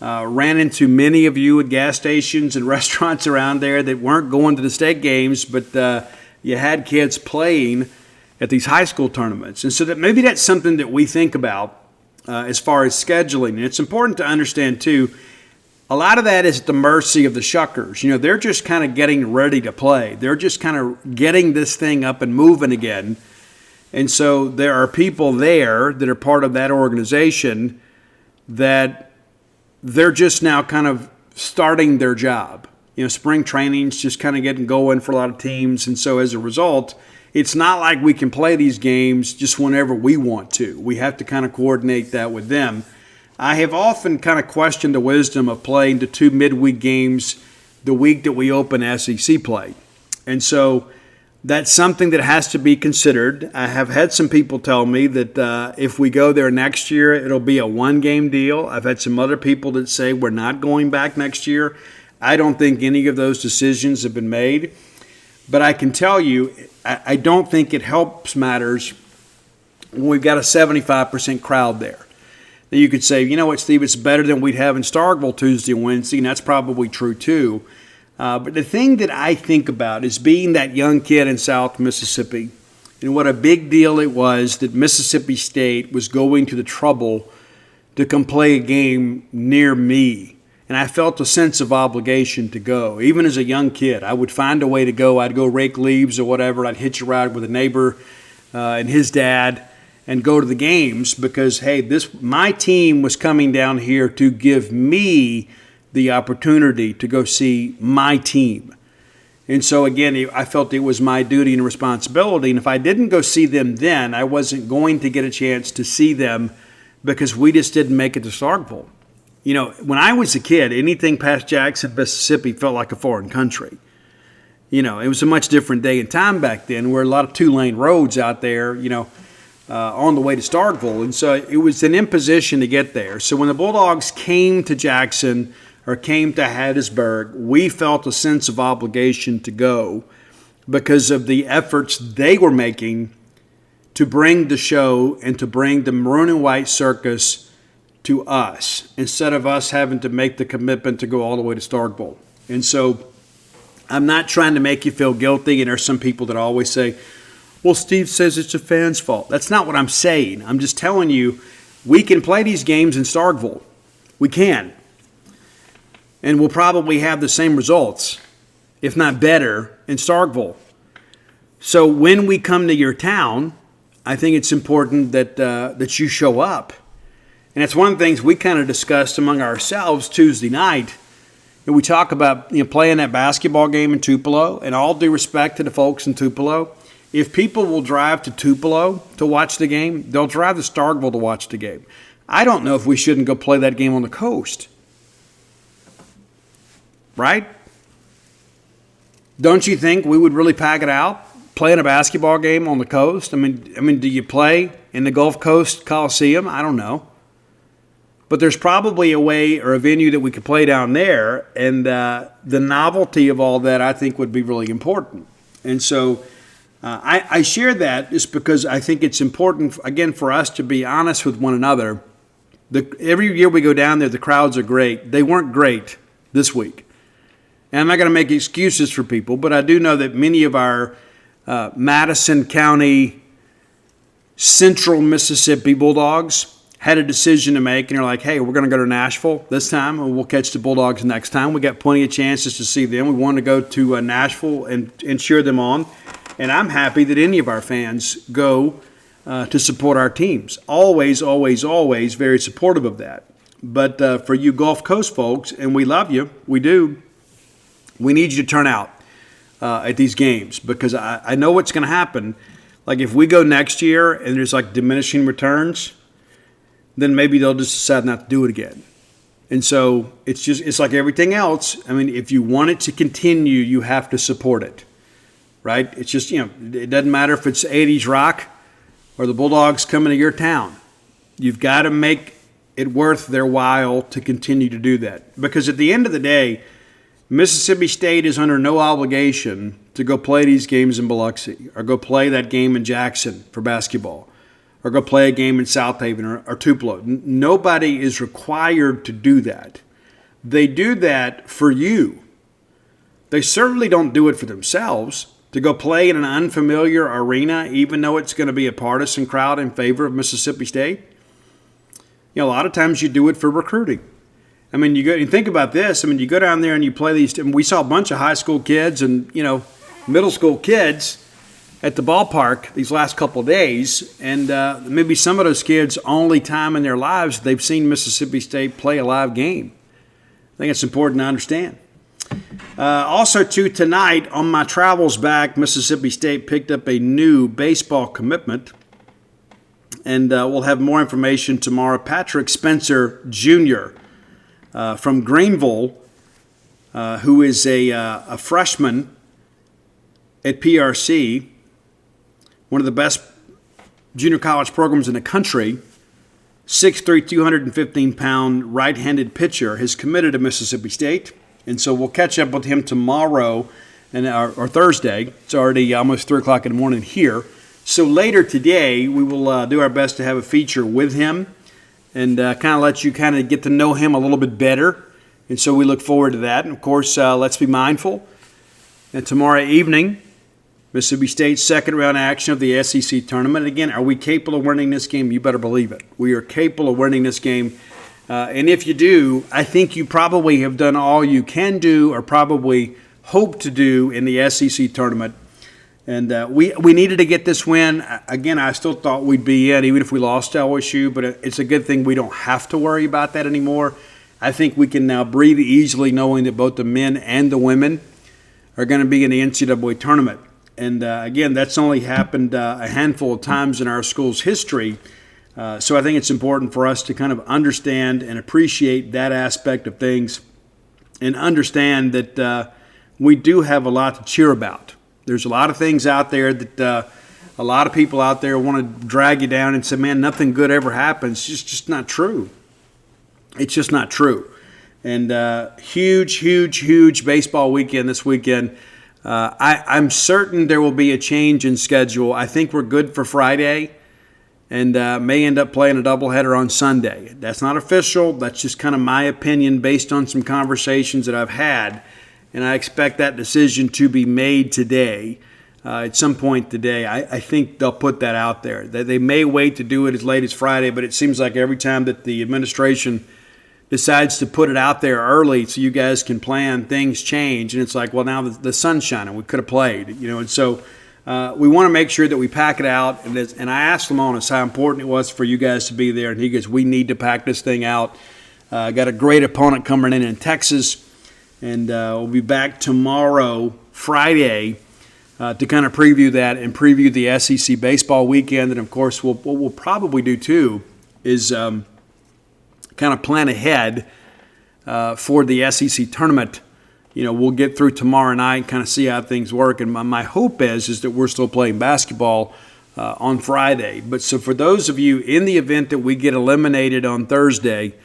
Ran into many of you at gas stations and restaurants around there that weren't going to the state games, but you had kids playing at these high school tournaments. And so maybe that's something that we think about as far as scheduling. And it's important to understand, too, a lot of that is at the mercy of the Shuckers. They're just kind of getting ready to play. They're just kind of getting this thing up and moving again. And so there are people there that are part of that organization that they're just now kind of starting their job. Spring training's just kind of getting going for a lot of teams. And so as a result, it's not like we can play these games just whenever we want to. We have to kind of coordinate that with them. I have often kind of questioned the wisdom of playing the 2 midweek games the week that we open SEC play. And so that's something that has to be considered. I have had some people tell me that if we go there next year, it'll be a 1-game deal. I've had some other people that say we're not going back next year. I don't think any of those decisions have been made. But I can tell you, I don't think it helps matters when we've got a 75% crowd there. Now you could say, you know what, Steve, it's better than we'd have in Starkville Tuesday and Wednesday, and that's probably true too. But the thing that I think about is being that young kid in South Mississippi and what a big deal it was that Mississippi State was going to the trouble to come play a game near me. And I felt a sense of obligation to go. Even as a young kid, I would find a way to go. I'd go rake leaves or whatever. I'd hitch a ride with a neighbor and his dad and go to the games because, hey, my team was coming down here to give me the opportunity to go see my team. And so, again, I felt it was my duty and responsibility. And if I didn't go see them then, I wasn't going to get a chance to see them because we just didn't make it to Starkville. When I was a kid, anything past Jackson, Mississippi felt like a foreign country. It was a much different day and time back then. Where a lot of 2-lane roads out there, on the way to Starkville. And so it was an imposition to get there. So when the Bulldogs came to Jackson or came to Hattiesburg, we felt a sense of obligation to go because of the efforts they were making to bring the show and to bring the maroon and white circus to us instead of us having to make the commitment to go all the way to Starkville. And so I'm not trying to make you feel guilty, and there's some people that always say, well, Steve says it's a fan's fault. That's not what I'm saying. I'm just telling you we can play these games in Starkville. We can. And we'll probably have the same results, if not better, in Starkville. So when we come to your town, I think it's important that you show up. And that's one of the things we kind of discussed among ourselves Tuesday night. And we talk about playing that basketball game in Tupelo, and all due respect to the folks in Tupelo, if people will drive to Tupelo to watch the game, they'll drive to Starkville to watch the game. I don't know if we shouldn't go play that game on the coast. Right? Don't you think we would really pack it out, playing a basketball game on the coast? I mean, do you play in the Gulf Coast Coliseum? I don't know. But there's probably a way or a venue that we could play down there, and the novelty of all that I think would be really important. And so I share that just because I think it's important, again, for us to be honest with one another. Every year we go down there, the crowds are great. They weren't great this week. And I'm not going to make excuses for people, but I do know that many of our Madison County Central Mississippi Bulldogs had a decision to make, and they're like, hey, we're going to go to Nashville this time, and we'll catch the Bulldogs next time. We got plenty of chances to see them. We wanted to go to Nashville and cheer them on, and I'm happy that any of our fans go to support our teams. Always, always, always very supportive of that. But for you Gulf Coast folks, and we love you, we do, we need you to turn out at these games, because I know what's going to happen. Like if we go next year and there's like diminishing returns, then maybe they'll just decide not to do it again. And so it's like everything else. I mean, if you want it to continue, you have to support it, right? It's just, it doesn't matter if it's 80s rock or the Bulldogs coming to your town. You've got to make it worth their while to continue to do that. Because at the end of the day, Mississippi State is under no obligation to go play these games in Biloxi or go play that game in Jackson for basketball, or go play a game in South Haven or Tupelo. Nobody is required to do that. They do that for you. They certainly don't do it for themselves, to go play in an unfamiliar arena, even though it's going to be a partisan crowd in favor of Mississippi State. A lot of times you do it for recruiting. I mean, you think about this. I mean, you go down there and you play these. And we saw a bunch of high school kids and, middle school kids at the ballpark these last couple of days, and maybe some of those kids, only time in their lives they've seen Mississippi State play a live game. I think it's important to understand. Also, too, tonight on my travels back, Mississippi State picked up a new baseball commitment, and we'll have more information tomorrow. Patrick Spencer Jr. From Greenville, who is a freshman at PRC, one of the best junior college programs in the country, 6'3", 215-pound right-handed pitcher, has committed to Mississippi State. And so we'll catch up with him tomorrow or Thursday. It's already almost 3 o'clock in the morning here. So later today, we will do our best to have a feature with him and kind of let you kind of get to know him a little bit better. And so we look forward to that. And, of course, let's be mindful. And tomorrow evening, Mississippi State's second-round action of the SEC tournament. Again, are we capable of winning this game? You better believe it. We are capable of winning this game. And if you do, I think you probably have done all you can do or probably hope to do in the SEC tournament. And we needed to get this win. Again, I still thought we'd be in, even if we lost to LSU, but it's a good thing we don't have to worry about that anymore. I think we can now breathe easily knowing that both the men and the women are going to be in the NCAA tournament. And, again, that's only happened a handful of times in our school's history. So I think it's important for us to kind of understand and appreciate that aspect of things and understand that we do have a lot to cheer about. There's a lot of things out there that a lot of people out there want to drag you down and say, man, nothing good ever happens. It's just not true. It's just not true. And huge baseball weekend this weekend. I'm certain there will be a change in schedule. I think we're good for Friday and may end up playing a doubleheader on Sunday. That's not official. That's just kind of my opinion based on some conversations that I've had. And I expect that decision to be made today, at some point today. I think they'll put that out there. They may wait to do it as late as Friday, but it seems like every time that the administration decides to put it out there early so you guys can plan, things change. And it's like, well, now the sun's shining. We could have played, And so we want to make sure that we pack it out. And I asked Lamonis how important it was for you guys to be there. And he goes, we need to pack this thing out. Got a great opponent coming in Texas. And we'll be back tomorrow, Friday, to kind of preview that and preview the SEC baseball weekend. And, of course, what we'll probably do, too, is kind of plan ahead for the SEC tournament. We'll get through tomorrow night and kind of see how things work. And my hope is that we're still playing basketball on Friday. But so for those of you in the event that we get eliminated on Thursday,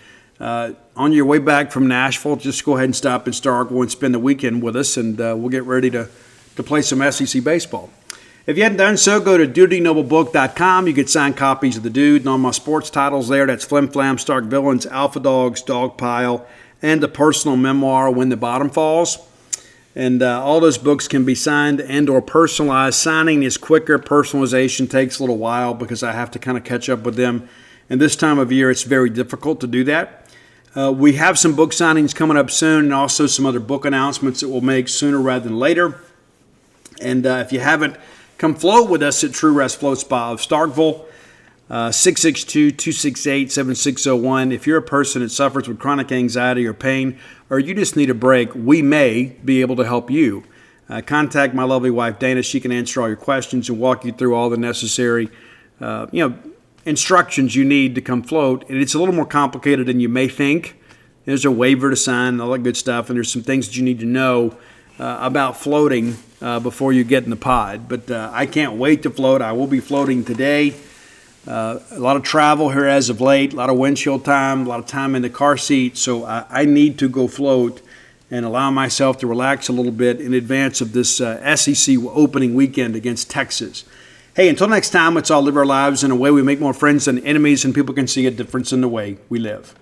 on your way back from Nashville, just go ahead and stop in Starkville and spend the weekend with us, and we'll get ready to play some SEC baseball. If you hadn't done so, go to DutyNobleBook.com. You get signed copies of The Dude and all my sports titles there. That's Flim Flam, Stark Villains, Alpha Dogs, Dog Pile, and the personal memoir, When the Bottom Falls. And all those books can be signed and or personalized. Signing is quicker. Personalization takes a little while because I have to kind of catch up with them. And this time of year, it's very difficult to do that. We have some book signings coming up soon, and also some other book announcements that we'll make sooner rather than later. And if you haven't, come float with us at True Rest Float Spa of Starkville, 662-268-7601. If you're a person that suffers with chronic anxiety or pain, or you just need a break, we may be able to help you. Contact my lovely wife, Dana. She can answer all your questions and walk you through all the necessary, instructions you need to come float. And it's a little more complicated than you may think. There's a waiver to sign and all that good stuff, and there's some things that you need to know about floating before you get in the pod. But I can't wait to float. I will be floating today. A lot of travel here as of late, a lot of windshield time, a lot of time in the car seat. So I need to go float and allow myself to relax a little bit in advance of this SEC opening weekend against Texas. Hey, until next time, let's all live our lives in a way we make more friends than enemies, and people can see a difference in the way we live.